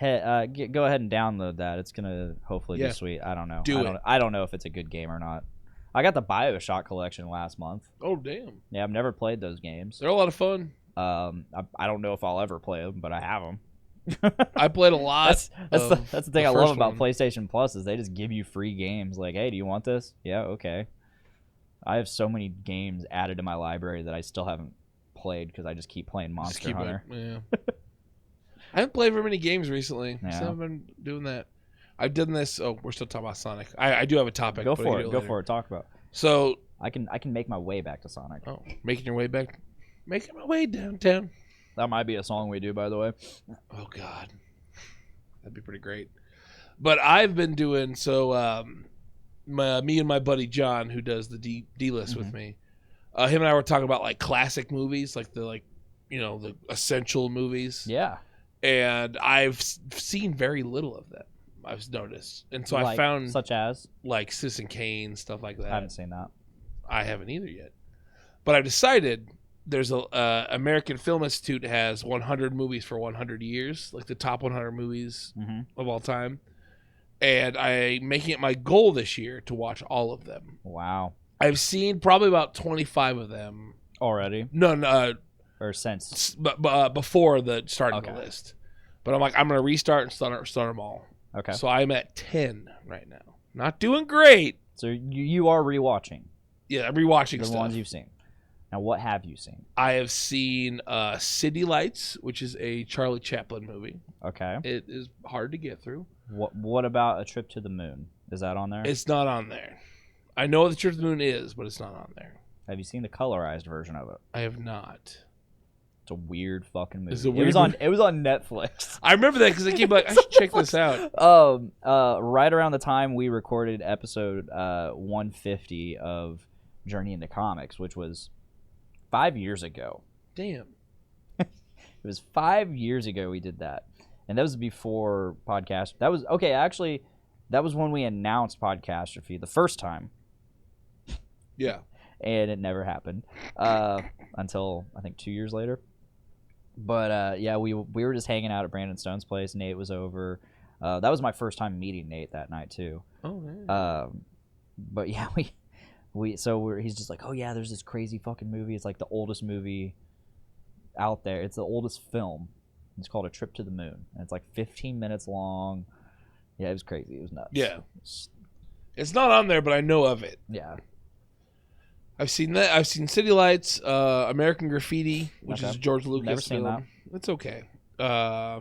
Speaker 1: go ahead and download that. It's gonna hopefully be sweet. I don't know. I don't know if it's a good game or not. I got the BioShock collection last month.
Speaker 2: Oh damn.
Speaker 1: Yeah, I've never played those games.
Speaker 2: They're a lot of fun.
Speaker 1: I don't know if I'll ever play them, but I have them.
Speaker 2: I played a lot.
Speaker 1: That's the thing I love about
Speaker 2: one.
Speaker 1: PlayStation Plus is they just give you free games. Like, hey, do you want this? Yeah, okay. I have so many games added to my library that I still haven't played because I just keep playing Monster Hunter.
Speaker 2: Yeah. I haven't played very many games recently.
Speaker 1: Yeah.
Speaker 2: So I haven't been doing that. I've done this. Oh, we're still talking about Sonic. I do have a topic.
Speaker 1: Go
Speaker 2: but
Speaker 1: for
Speaker 2: I
Speaker 1: it.
Speaker 2: can do
Speaker 1: Go
Speaker 2: later.
Speaker 1: for it. Talk about.
Speaker 2: So
Speaker 1: I can make my way back to Sonic.
Speaker 2: Oh, making your way back. Making my way downtown.
Speaker 1: That might be a song we do, by the way.
Speaker 2: Oh God, that'd be pretty great. But I've been doing so. Me and my buddy John, who does the D list with me, him and I were talking about like classic movies, like the essential movies.
Speaker 1: Yeah.
Speaker 2: And I've seen very little of them. I've noticed, and so I found
Speaker 1: such as
Speaker 2: like Citizen Kane, stuff like that.
Speaker 1: I haven't seen that.
Speaker 2: I haven't either yet, but I've decided. There's a American Film Institute has 100 movies for 100 years, like the top 100 movies of all time, and I'm making it my goal this year to watch all of them.
Speaker 1: Wow.
Speaker 2: I've seen probably about 25 of them
Speaker 1: already.
Speaker 2: No,
Speaker 1: or since,
Speaker 2: but before the starting the list. But I'm like, I'm gonna restart and start them all.
Speaker 1: Okay.
Speaker 2: So I'm at 10 right now. Not doing great.
Speaker 1: So you are rewatching.
Speaker 2: Yeah, I'm rewatching
Speaker 1: the
Speaker 2: stuff.
Speaker 1: ones you've seen. Now, what have you seen?
Speaker 2: I have seen City Lights, which is a Charlie Chaplin movie.
Speaker 1: Okay.
Speaker 2: It is hard to get through.
Speaker 1: What about A Trip to the Moon? Is that on there?
Speaker 2: It's not on there. I know what The Trip to the Moon is, but it's not on there.
Speaker 1: Have you seen the colorized version of it?
Speaker 2: I have not.
Speaker 1: It's a weird fucking movie.
Speaker 2: It's a weird
Speaker 1: it was on Netflix.
Speaker 2: I remember that because I keep like, I should check this out.
Speaker 1: Right around the time we recorded episode 150 of Journey into Comics, which was 5 years ago.
Speaker 2: Damn.
Speaker 1: It was 5 years ago we did that. And that was before podcast. That was okay, actually, that was when we announced Podcastrophe the first time.
Speaker 2: Yeah.
Speaker 1: And it never happened. Until I think 2 years later. But yeah, we were just hanging out at Brandon Stone's place. Nate was over. That was my first time meeting Nate that night too.
Speaker 2: Oh man.
Speaker 1: But yeah, he's just like, oh yeah, there's this crazy fucking movie. It's like the oldest movie out there. It's the oldest film. It's called A Trip to the Moon, and it's like 15 minutes long. Yeah, it was crazy. It was nuts.
Speaker 2: Yeah, it's not on there, but I know of it.
Speaker 1: Yeah,
Speaker 2: I've seen that. I've seen City Lights, American Graffiti, which is George Lucas.
Speaker 1: Never seen
Speaker 2: film.
Speaker 1: that.
Speaker 2: It's okay.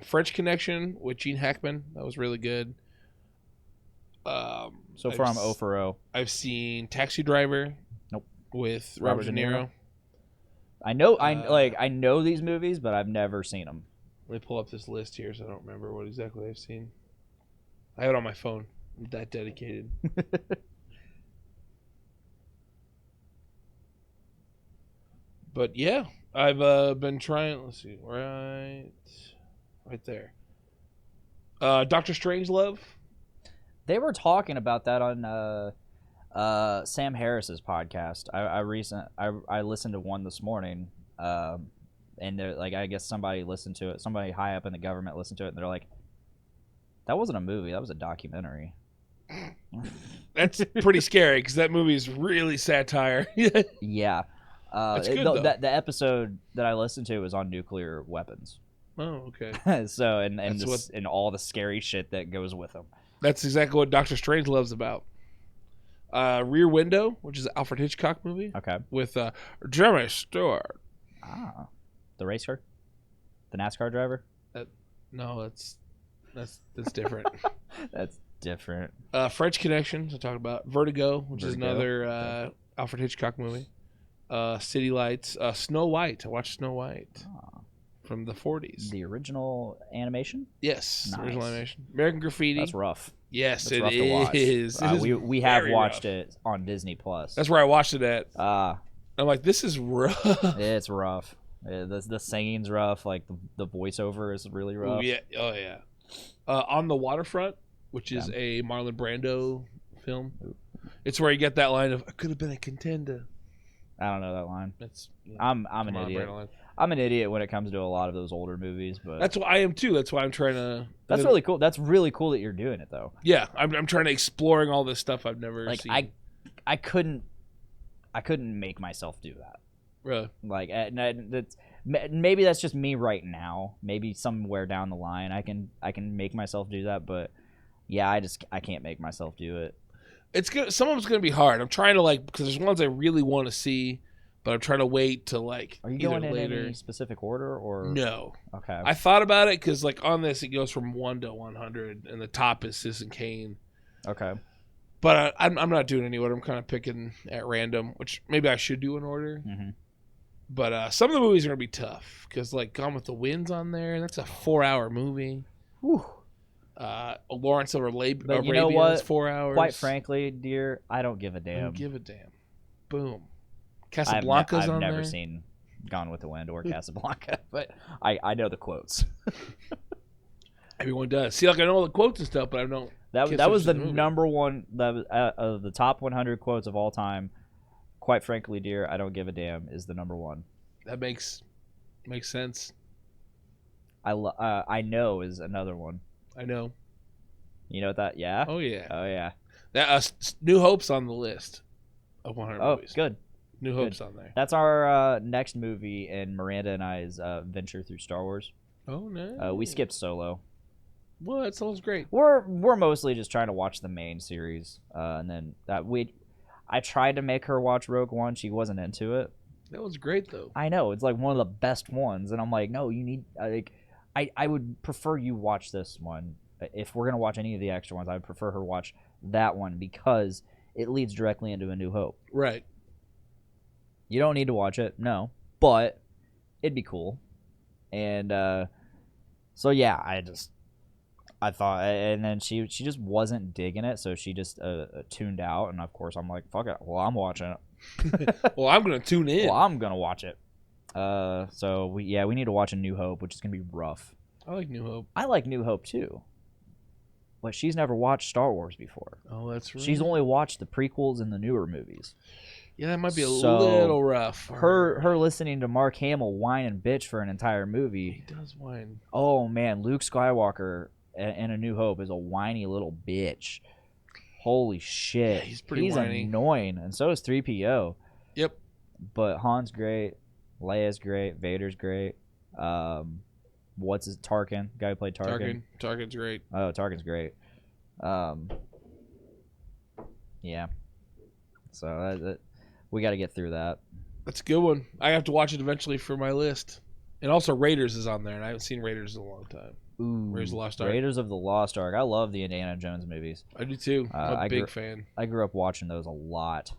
Speaker 2: French Connection with Gene Hackman. That was really good.
Speaker 1: So far, I'm 0 for 0.
Speaker 2: I've seen Taxi Driver.
Speaker 1: Nope.
Speaker 2: With Robert De Niro.
Speaker 1: I know these movies, but I've never seen them.
Speaker 2: Let me pull up this list here, so I don't remember what exactly I've seen. I have it on my phone. I'm that dedicated. But yeah, I've been trying. Let's see, right there. Dr. Strangelove.
Speaker 1: They were talking about that on Sam Harris's podcast. I listened to one this morning, and they're like, I guess somebody listened to it. Somebody high up in the government listened to it, and they're like, "That wasn't a movie. That was a documentary."
Speaker 2: That's pretty scary because that movie is really satire.
Speaker 1: Yeah.
Speaker 2: That's good, though.
Speaker 1: The episode that I listened to was on nuclear weapons.
Speaker 2: Oh, okay.
Speaker 1: So and all the scary shit that goes with them.
Speaker 2: That's exactly what Dr. Strangelove's about. Rear Window, which is an Alfred Hitchcock movie.
Speaker 1: Okay.
Speaker 2: With Jeremy Stewart.
Speaker 1: Ah, the racer, the NASCAR driver.
Speaker 2: No, that's That's different.
Speaker 1: That's different.
Speaker 2: French Connection, I talked about. Vertigo, which is
Speaker 1: Vertigo.
Speaker 2: another Alfred Hitchcock movie. City Lights. Snow White. I watched Snow White from the 40s.
Speaker 1: The original animation?
Speaker 2: Yes,
Speaker 1: Nice.
Speaker 2: original animation. American Graffiti.
Speaker 1: That's rough.
Speaker 2: Yes,
Speaker 1: That's
Speaker 2: it
Speaker 1: rough to watch.
Speaker 2: is. It is
Speaker 1: we have
Speaker 2: very
Speaker 1: watched
Speaker 2: rough.
Speaker 1: it on Disney Plus.
Speaker 2: That's where I watched it at.
Speaker 1: I'm
Speaker 2: like, this is rough.
Speaker 1: It's rough. The singing's rough. Like the voiceover is really rough.
Speaker 2: Ooh, yeah. Oh yeah. On the Waterfront, which is a Marlon Brando film. It's where you get that line of "I could have been a contender."
Speaker 1: I don't know that line.
Speaker 2: That's
Speaker 1: I'm an
Speaker 2: Marlon
Speaker 1: idiot.
Speaker 2: Brando line.
Speaker 1: I'm an idiot when it comes to a lot of those older movies, but
Speaker 2: That's why I am too. That's why I'm trying to.
Speaker 1: that's really cool. That's really cool that you're doing it though.
Speaker 2: Yeah, I'm trying to exploring all this stuff I've never
Speaker 1: Like
Speaker 2: seen.
Speaker 1: I couldn't make myself do that.
Speaker 2: Really?
Speaker 1: Like that's maybe that's just me right now. Maybe somewhere down the line I can make myself do that, but yeah, I can't make myself do it.
Speaker 2: It's good. Some of them's gonna be hard. I'm trying to because there's ones I really want to see, but I'm trying to wait to
Speaker 1: Are you
Speaker 2: either
Speaker 1: going in
Speaker 2: later.
Speaker 1: any specific order or
Speaker 2: No.
Speaker 1: Okay.
Speaker 2: I thought about it because on this it goes from 1 to 100, and the top is Citizen Kane.
Speaker 1: Okay.
Speaker 2: But I'm not doing any order. I'm kind of picking at random, which maybe I should do in order.
Speaker 1: Mm-hmm.
Speaker 2: But some of the movies are gonna be tough because Gone with the Wind's on there. That's a 4-hour movie.
Speaker 1: Whew.
Speaker 2: Lawrence of
Speaker 1: But
Speaker 2: Arabia
Speaker 1: you know what?
Speaker 2: is 4 hours.
Speaker 1: Quite frankly, dear, I don't give a
Speaker 2: I
Speaker 1: damn.
Speaker 2: don't give a damn. Boom.
Speaker 1: I've
Speaker 2: Casablanca's on
Speaker 1: never
Speaker 2: there.
Speaker 1: seen Gone with the Wind or Casablanca, but I know the quotes.
Speaker 2: Everyone does. See, I know all the quotes and stuff, but I don't.
Speaker 1: That was the
Speaker 2: movie.
Speaker 1: number one of the top 100 quotes of all time. Quite frankly, dear, I don't give a damn is the number one.
Speaker 2: That makes sense.
Speaker 1: I know is another one.
Speaker 2: I know.
Speaker 1: You know what that? Yeah.
Speaker 2: Oh yeah.
Speaker 1: Oh yeah.
Speaker 2: That New Hope's on the list of 100
Speaker 1: Oh,
Speaker 2: movies.
Speaker 1: good.
Speaker 2: New Hope's on there.
Speaker 1: That's our next movie in Miranda and I's venture through Star Wars.
Speaker 2: Oh no.
Speaker 1: We skipped Solo.
Speaker 2: Well, that sounds great.
Speaker 1: We're mostly just trying to watch the main series, and then I tried to make her watch Rogue One. She wasn't into it.
Speaker 2: That was great though.
Speaker 1: I know it's like one of the best ones, and I'm like, no, you need I would prefer you watch this one. If we're gonna watch any of the extra ones, I would prefer her watch that one because it leads directly into A New Hope.
Speaker 2: Right.
Speaker 1: You don't need to watch it, no, but it'd be cool. And so yeah, I thought, and then she just wasn't digging it, so she just tuned out. And of course, I'm like, fuck it. Well, I'm watching it.
Speaker 2: Well, I'm gonna tune in.
Speaker 1: Well, I'm gonna watch it. So we need to watch A New Hope, which is gonna be rough.
Speaker 2: I like New Hope.
Speaker 1: I like New Hope too, but she's never watched Star Wars before.
Speaker 2: Oh, that's right.
Speaker 1: She's only watched the prequels and the newer movies.
Speaker 2: Yeah, that might be a
Speaker 1: So,
Speaker 2: little rough.
Speaker 1: Her listening to Mark Hamill whine and bitch for an entire movie.
Speaker 2: He does whine.
Speaker 1: Oh man, Luke Skywalker in A New Hope is a whiny little bitch. Holy shit.
Speaker 2: Yeah, he's pretty whiny.
Speaker 1: Annoying, and so is 3PO.
Speaker 2: Yep.
Speaker 1: But Han's great, Leia's great, Vader's great. What's his Tarkin? Guy who played Tarkin.
Speaker 2: Tarkin's great.
Speaker 1: Oh, Tarkin's great. Yeah. So we got to get through that.
Speaker 2: That's a good one. I have to watch it eventually for my list. And also Raiders is on there, and I haven't seen Raiders in a long time.
Speaker 1: Ooh,
Speaker 2: Raiders of the Lost Ark.
Speaker 1: Raiders of the Lost Ark. I love the Indiana Jones movies.
Speaker 2: I do too. I'm a
Speaker 1: I
Speaker 2: big fan.
Speaker 1: I grew up watching those a lot.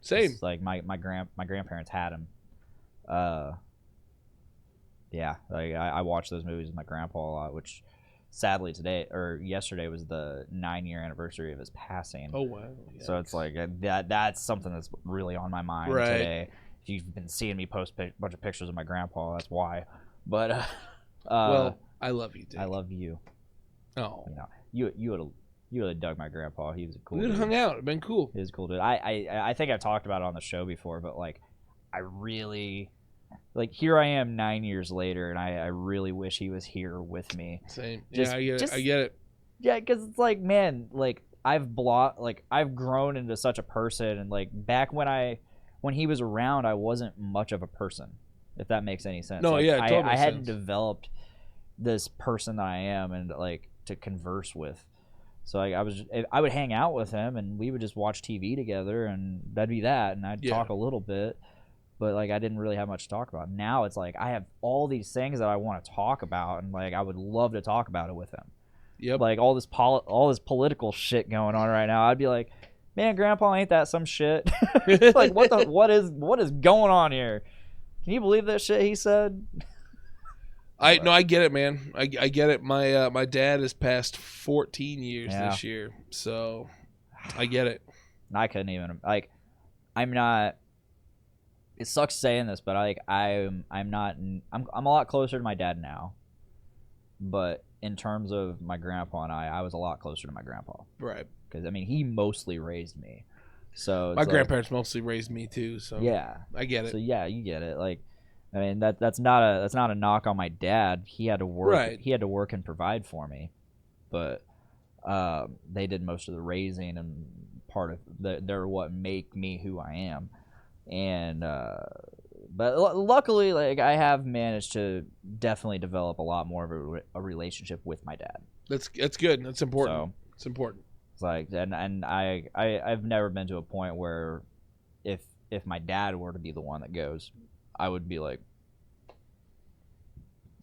Speaker 2: Same.
Speaker 1: It's like my grandparents had them. Yeah, like I watched those movies with my grandpa a lot, which sadly yesterday was the 9-year anniversary of his passing.
Speaker 2: Oh wow.
Speaker 1: So it's like that's something that's really on my mind
Speaker 2: Right.
Speaker 1: today. If you've been seeing me post a bunch of pictures of my grandpa, that's why. But
Speaker 2: well, I love you, Dick.
Speaker 1: I love you.
Speaker 2: Oh.
Speaker 1: You would have dug my grandpa. He was a cool
Speaker 2: We would
Speaker 1: dude.
Speaker 2: have hung out. It'd been cool.
Speaker 1: He was a cool dude. I think I've talked about it on the show before, but like I really here I am 9 years later, and I really wish he was here with me.
Speaker 2: Same.
Speaker 1: Just-
Speaker 2: Yeah, I get it.
Speaker 1: Yeah, because it's like, man, I've grown into such a person, and like back when he was around, I wasn't much of a person, if that makes any sense.
Speaker 2: No,
Speaker 1: Like,
Speaker 2: yeah, it totally
Speaker 1: I
Speaker 2: makes
Speaker 1: hadn't
Speaker 2: sense.
Speaker 1: developed this person that I am, and like to converse with. So like, I would hang out with him, and we would just watch TV together, and that'd be that, and I'd
Speaker 2: Yeah.
Speaker 1: talk a little bit. But like I didn't really have much to talk about. Now it's like I have all these things that I want to talk about, and like I would love to talk about it with him.
Speaker 2: Yep.
Speaker 1: Like all this political shit going on right now, I'd be like, man, Grandpa, ain't that some shit? Like what is going on here? Can you believe that shit he said?
Speaker 2: I get it, man. I get it. My dad has passed 14 years this year, so I get it.
Speaker 1: I couldn't even I'm not. It sucks saying this, but I'm not. I'm a lot closer to my dad now. But in terms of my grandpa and I was a lot closer to my grandpa.
Speaker 2: Right.
Speaker 1: Because I mean, he mostly raised me. So
Speaker 2: my grandparents mostly raised me too. So
Speaker 1: yeah,
Speaker 2: I get it.
Speaker 1: So yeah, you get it. Like, I mean, that's not a knock on my dad. He had to work.
Speaker 2: Right.
Speaker 1: He had to work and provide for me, but they did most of the raising and part of they're what make me who I am. And but luckily, like, I have managed to definitely develop a lot more of a relationship with my dad.
Speaker 2: That's good. That's important.
Speaker 1: So,
Speaker 2: it's important.
Speaker 1: It's like, and I've never been to a point where if my dad were to be the one that goes, I would be like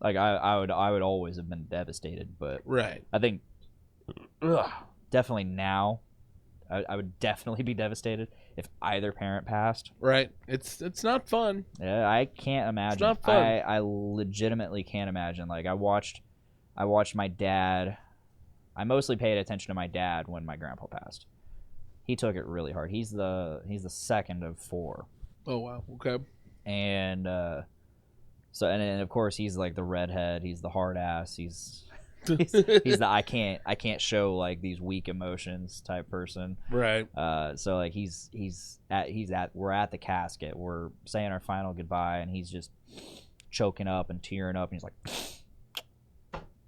Speaker 1: I would always have been devastated. But
Speaker 2: right,
Speaker 1: I think definitely now I would definitely be devastated if either parent passed.
Speaker 2: Right. It's not fun.
Speaker 1: Yeah, I can't imagine.
Speaker 2: It's not fun.
Speaker 1: I legitimately can't imagine. Like, I watched my dad. I mostly paid attention to my dad when my grandpa passed. He took it really hard. He's the second of 4.
Speaker 2: Oh wow. Okay.
Speaker 1: And so and of course he's like the redhead. He's the hard ass. He's the I can't show like these weak emotions type person.
Speaker 2: Right.
Speaker 1: So like we're at the casket. We're saying our final goodbye, and he's just choking up and tearing up, and he's like,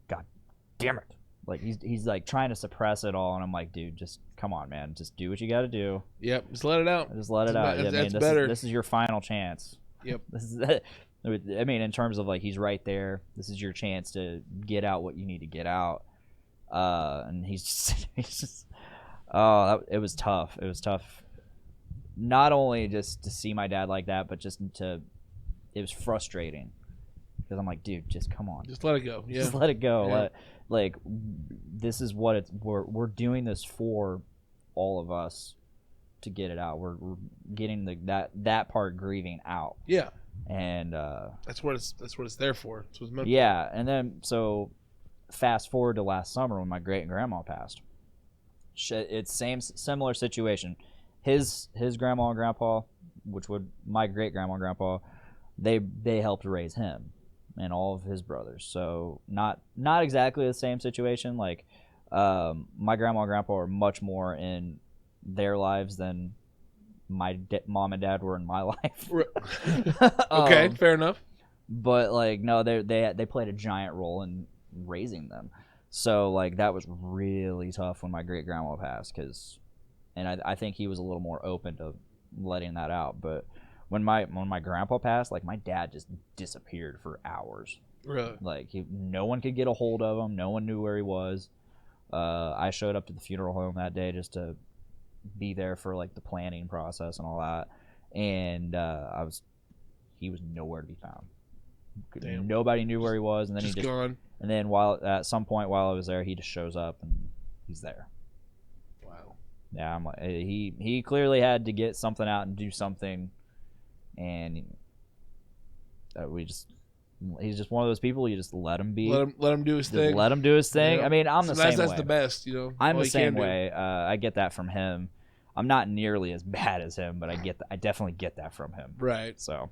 Speaker 1: God damn it. Like he's like trying to suppress it all, and I'm like, dude, just come on, man. Just do what you got to do.
Speaker 2: Yep. Just let it out.
Speaker 1: Just let it out.
Speaker 2: That's better.
Speaker 1: This is your final chance.
Speaker 2: Yep.
Speaker 1: I mean, in terms of like, he's right there. This is your chance to get out what you need to get out. And he's just it was tough. It was tough. Not only just to see my dad like that, but it was frustrating because I'm like, dude, just come on.
Speaker 2: Just let it go. Yeah.
Speaker 1: Just let it go.
Speaker 2: Yeah.
Speaker 1: Like, this is what we're doing this for, all of us, to get it out. We're getting that part grieving out.
Speaker 2: Yeah.
Speaker 1: And
Speaker 2: that's what it's there for. That's what it's meant
Speaker 1: yeah, and then so fast forward to last summer when my great grandma passed. It's similar situation. His grandma and grandpa, my great grandma and grandpa, they helped raise him and all of his brothers. So not exactly the same situation. Like, my grandma and grandpa are much more in their lives than my mom and dad were in my life.
Speaker 2: Okay, fair enough.
Speaker 1: But like, no, they played a giant role in raising them. So like, that was really tough when my great grandma passed, and I think he was a little more open to letting that out. But when my grandpa passed, like, my dad just disappeared for hours.
Speaker 2: Really?
Speaker 1: Like, no one could get a hold of him. No one knew where he was. I showed up to the funeral home that day just to be there for like the planning process and all that, and he was nowhere to be found.
Speaker 2: Damn.
Speaker 1: Nobody knew where he was, and then
Speaker 2: just gone.
Speaker 1: And then at some point while I was there, he just shows up and he's there.
Speaker 2: Wow.
Speaker 1: Yeah, I'm like, he clearly had to get something out and do something, and he's just one of those people. You just let him be.
Speaker 2: Let him do his thing.
Speaker 1: Let him do his thing.
Speaker 2: Yeah.
Speaker 1: I mean, I'm the same way.
Speaker 2: That's the best, you know.
Speaker 1: I'm the same way. I get that from him. I'm not nearly as bad as him, but I definitely get that from him.
Speaker 2: Right.
Speaker 1: So,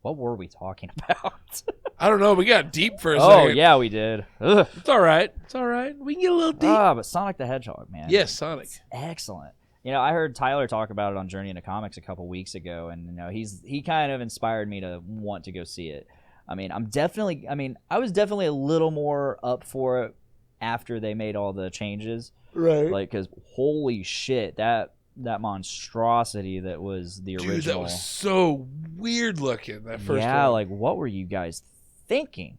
Speaker 1: what were we talking about?
Speaker 2: I don't know. We got deep for a
Speaker 1: second.
Speaker 2: second.
Speaker 1: Oh yeah, we did. Ugh.
Speaker 2: It's all right. It's all right. We can get a little deep.
Speaker 1: But Sonic the Hedgehog, man.
Speaker 2: Yes, Sonic.
Speaker 1: It's excellent. You know, I heard Tyler talk about it on Journey into Comics a couple weeks ago, and you know, he kind of inspired me to want to go see it. I mean, I was definitely a little more up for it after they made all the changes.
Speaker 2: Right.
Speaker 1: Like, because holy shit, that monstrosity that was the original.
Speaker 2: Dude, that was so weird looking, that first
Speaker 1: Yeah,
Speaker 2: one.
Speaker 1: like, what were you guys thinking?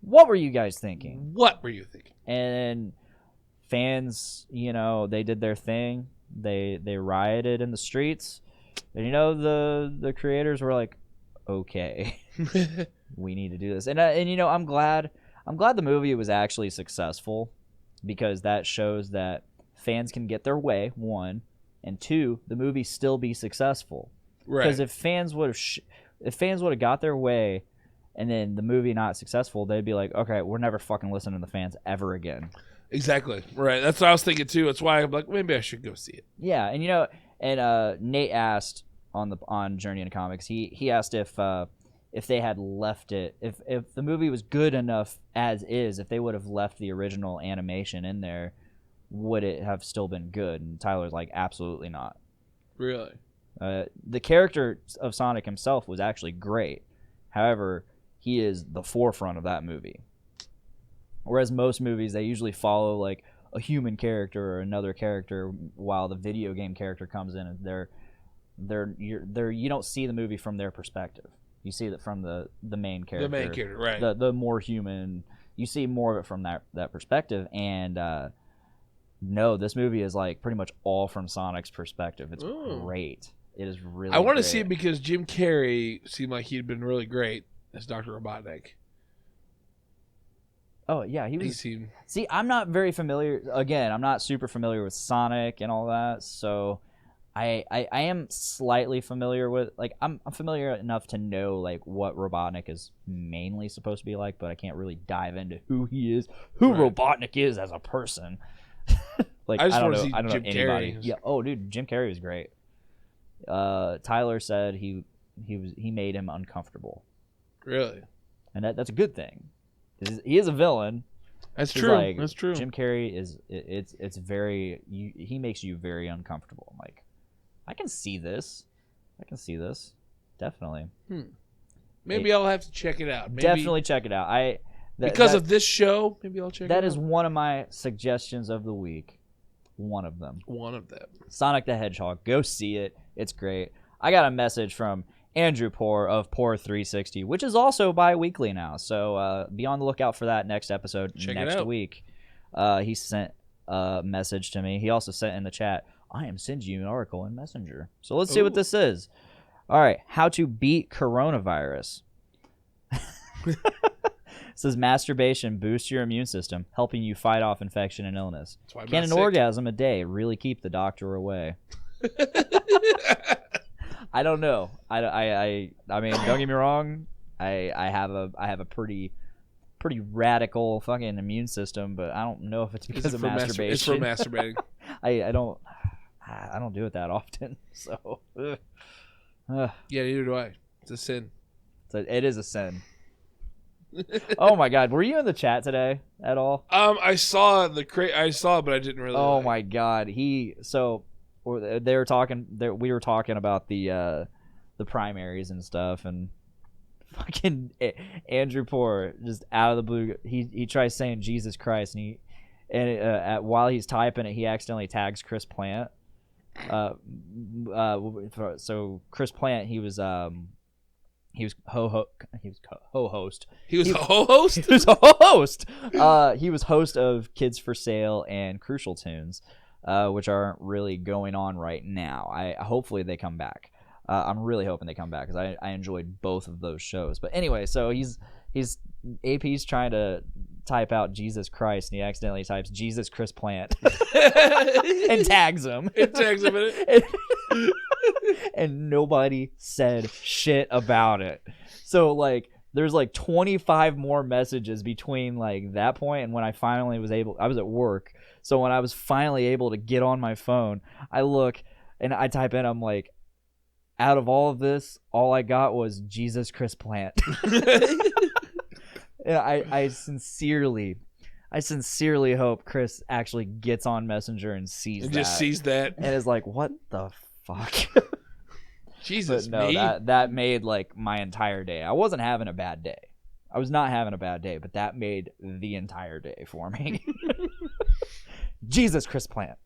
Speaker 1: What were you guys thinking?
Speaker 2: What were you thinking?
Speaker 1: And fans, you know, they did their thing. They rioted in the streets. And, you know, the creators were like, okay, we need to do this. And you know, I'm glad I'm glad the movie was actually successful, because that shows that fans can get their way, one, and two, the movie still be successful.
Speaker 2: Right.
Speaker 1: Because if fans would have got their way, and then the movie not successful, they'd be like, okay, we're never fucking listening to the fans ever again.
Speaker 2: Exactly. Right. That's what I was thinking too. That's why I'm like, maybe I should go see it.
Speaker 1: Yeah, and Nate asked on Journey into Comics, he asked if they had left it, if the movie was good enough as is, if they would have left the original animation in there, would it have still been good? And Tyler's like, absolutely not.
Speaker 2: Really?
Speaker 1: The character of Sonic himself was actually great. However, he is the forefront of that movie. Whereas most movies, they usually follow like a human character or another character, while the video game character comes in, and you don't see the movie from their perspective. You see that from the main character.
Speaker 2: The main character, right?
Speaker 1: The more human. You see more of it from that perspective. And no, this movie is like pretty much all from Sonic's perspective. It's great. It is really.
Speaker 2: I want to
Speaker 1: great.
Speaker 2: see it because Jim Carrey seemed like he'd been really great as Dr. Robotnik.
Speaker 1: Oh yeah, he was.
Speaker 2: seemed...
Speaker 1: See, I'm not very familiar. Again, I'm not super familiar with Sonic and all that, so I am slightly familiar with, like, I'm familiar enough to know like what Robotnik is mainly supposed to be like, but I can't really dive into who he is, who Robotnik is as a person. Like,
Speaker 2: I just
Speaker 1: don't
Speaker 2: want to
Speaker 1: know.
Speaker 2: see
Speaker 1: I don't
Speaker 2: Jim
Speaker 1: know anybody.
Speaker 2: Carrey.
Speaker 1: Yeah. Oh, dude, Jim Carrey was great. Tyler said he made him uncomfortable.
Speaker 2: Really?
Speaker 1: And that's a good thing. He is a villain.
Speaker 2: That's
Speaker 1: He's
Speaker 2: true.
Speaker 1: like,
Speaker 2: That's true.
Speaker 1: Jim Carrey it's very, he makes you very uncomfortable. I'm like, I can see this. Definitely.
Speaker 2: Maybe I'll have to check it out. Maybe,
Speaker 1: Definitely check it out.
Speaker 2: because of this show, maybe I'll check it out.
Speaker 1: That is one of my suggestions of the week. One of them. Sonic the Hedgehog. Go see it. It's great. I got a message from Andrew Poor of Poor 360, which is also bi-weekly now. So be on the lookout for that next episode next week. He sent a message to me. He also sent in the chat, I am sending you an article in Messenger. So let's see what this is. All right. How to beat coronavirus. It says masturbation boosts your immune system, helping you fight off infection and illness. Can an orgasm a day really keep the doctor away? I don't know. I mean, don't get me wrong. I have a pretty radical fucking immune system, but I don't know if it's because of masturbation.
Speaker 2: It's for masturbating.
Speaker 1: I don't do it that often. So
Speaker 2: yeah, neither do I. It's a sin.
Speaker 1: It is a sin. Oh my God, were you in the chat today at all?
Speaker 2: I saw I saw it, but I didn't really.
Speaker 1: Oh my God, they were talking. We were talking about the primaries and stuff, and fucking Andrew Poor just out of the blue, he tries saying Jesus Christ, and while he's typing it, he accidentally tags Chris Plant. So Chris Plant, he was co-host.
Speaker 2: He was a ho-host?
Speaker 1: He was a ho-host. He was host of Kids for Sale and Crucial Tunes, which aren't really going on right now. Hopefully they come back. I'm really hoping they come back because I enjoyed both of those shows. But anyway, so AP's trying to type out Jesus Christ, and he accidentally types Jesus Chris Plant and tags him.
Speaker 2: It tags him in it.
Speaker 1: And nobody said shit about it. So like there's like 25 more messages between like that point and when I finally I was at work. So when I was finally able to get on my phone, I look and I type in, I'm like, out of all of this, all I got was Jesus Chris Plant. And I sincerely hope Chris actually gets on Messenger and sees that.
Speaker 2: Just sees that.
Speaker 1: And is like, what the fuck?
Speaker 2: Jesus,
Speaker 1: but no, that made like my entire day. I wasn't having a bad day. I was not having a bad day, but that made the entire day for me. Jesus Chris Plant.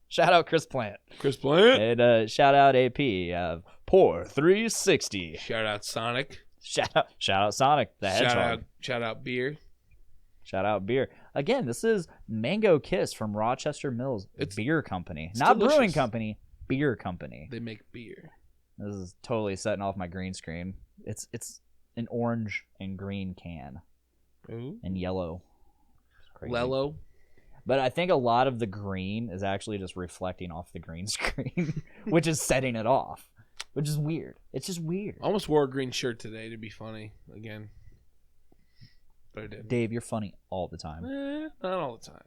Speaker 1: Shout out Chris Plant.
Speaker 2: Chris Plant.
Speaker 1: And shout out AP of Poor 360.
Speaker 2: Shout out Sonic.
Speaker 1: Shout out Sonic the Hedgehog.
Speaker 2: Shout out Beer.
Speaker 1: Shout out Beer. Again, this is Mango Kiss from Rochester Mills Beer Company. Not
Speaker 2: delicious.
Speaker 1: brewing company, beer company.
Speaker 2: They make beer.
Speaker 1: This is totally setting off my green screen. It's an orange and green can.
Speaker 2: Ooh.
Speaker 1: and yellow. It's crazy.
Speaker 2: Lello.
Speaker 1: But I think a lot of the green is actually just reflecting off the green screen, which is setting it off, which is weird. It's just weird.
Speaker 2: I almost wore a green shirt today to be funny again. But I did.
Speaker 1: Dave, you're funny all the time.
Speaker 2: Not all the time.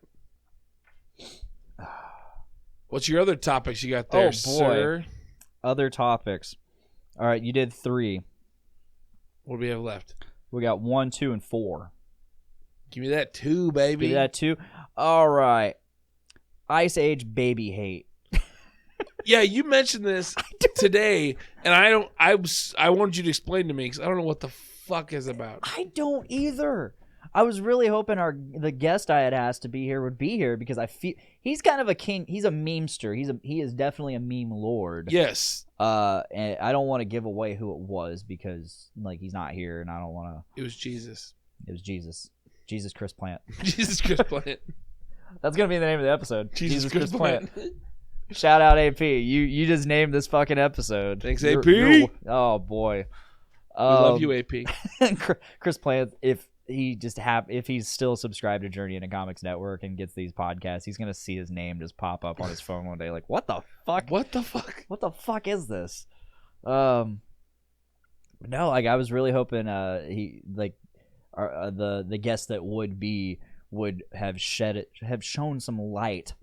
Speaker 2: What's your other topics you got there, sir?
Speaker 1: Other topics. All right, you did 3.
Speaker 2: What do we have left?
Speaker 1: We got 1, 2, and 4.
Speaker 2: Give me that 2, baby.
Speaker 1: Give me that 2. All right. Ice Age baby hate.
Speaker 2: Yeah, you mentioned this today, and I wanted you to explain to me because I don't know what the fuck is about.
Speaker 1: I don't either. I was really hoping the guest I had asked to be here would be here because I feel he's kind of a king. He's a memester. He is definitely a meme lord.
Speaker 2: Yes.
Speaker 1: And I don't want to give away who it was because like he's not here, and I don't want to.
Speaker 2: It was Jesus.
Speaker 1: It was Jesus. Jesus Chris Plant.
Speaker 2: Jesus Chris Plant.
Speaker 1: That's gonna be the name of the episode.
Speaker 2: Jesus Chris Plant.
Speaker 1: Shout out AP. You just named this fucking episode.
Speaker 2: Thanks, AP.
Speaker 1: Oh boy.
Speaker 2: We love you, AP.
Speaker 1: Chris Plant, if he's still subscribed to Journey into Comics Network and gets these podcasts, he's gonna see his name just pop up on his phone one day. Like, what the fuck?
Speaker 2: What the fuck?
Speaker 1: What the fuck is this? No, like I was really hoping the guest that would have shown some light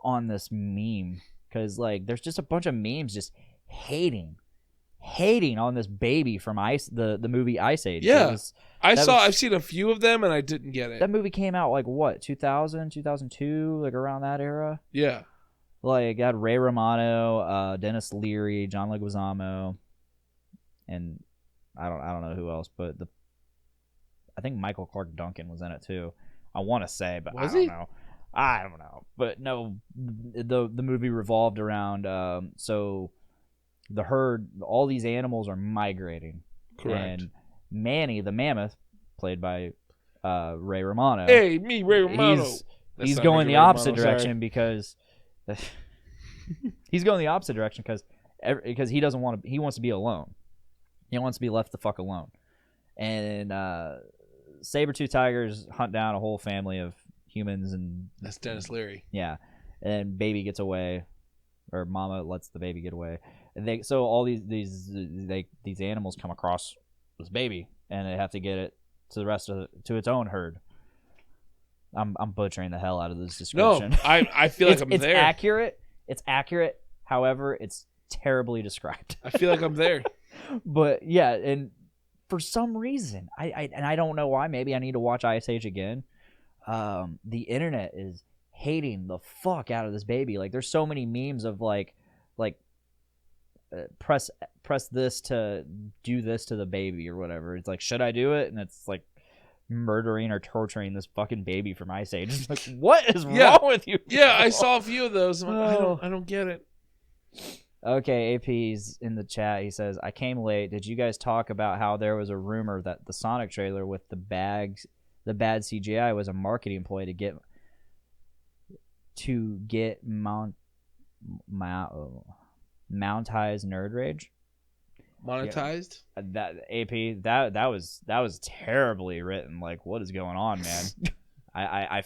Speaker 1: on this meme because like there's just a bunch of memes just hating on this baby from the movie Ice Age.
Speaker 2: Yeah, I've seen a few of them and I didn't get it.
Speaker 1: That movie came out like what 2000, 2002, like around that era.
Speaker 2: Yeah,
Speaker 1: like it had Ray Romano, Dennis Leary, John Leguizamo, and I don't know who else, but I think Michael Clark Duncan was in it too. I want to say, but I don't know. I don't know. But no, the movie revolved around so the herd, all these animals are migrating.
Speaker 2: Correct.
Speaker 1: And Manny the mammoth, played by Ray Romano.
Speaker 2: Hey, me, Ray Romano.
Speaker 1: He's going the opposite direction because he's going the opposite direction because he doesn't want to. He wants to be alone. He wants to be left the fuck alone. And saber-tooth tigers hunt down a whole family of humans, and
Speaker 2: that's Dennis Leary.
Speaker 1: Yeah, and baby gets away, or mama lets the baby get away, and so all these animals come across this baby, and they have to get it to its own herd. I'm butchering the hell out of this description.
Speaker 2: No, I feel like I'm there.
Speaker 1: It's accurate. However, it's terribly described.
Speaker 2: I feel like I'm there.
Speaker 1: But yeah, and for some reason, I don't know why. Maybe I need to watch Ice Age again. The internet is hating the fuck out of this baby. Like, there's so many memes of press this to do this to the baby or whatever. It's like, should I do it? And it's like murdering or torturing this fucking baby from Ice Age. It's like, what is wrong with you?
Speaker 2: Yeah, I saw a few of those. I'm like, I don't get it.
Speaker 1: Okay, AP's in the chat. He says, I came late. Did you guys talk about how there was a rumor that the Sonic trailer with the bad CGI was a marketing ploy to get monetized nerd rage?
Speaker 2: Monetized?
Speaker 1: Yeah, that was terribly written. Like, what is going on, man?
Speaker 2: I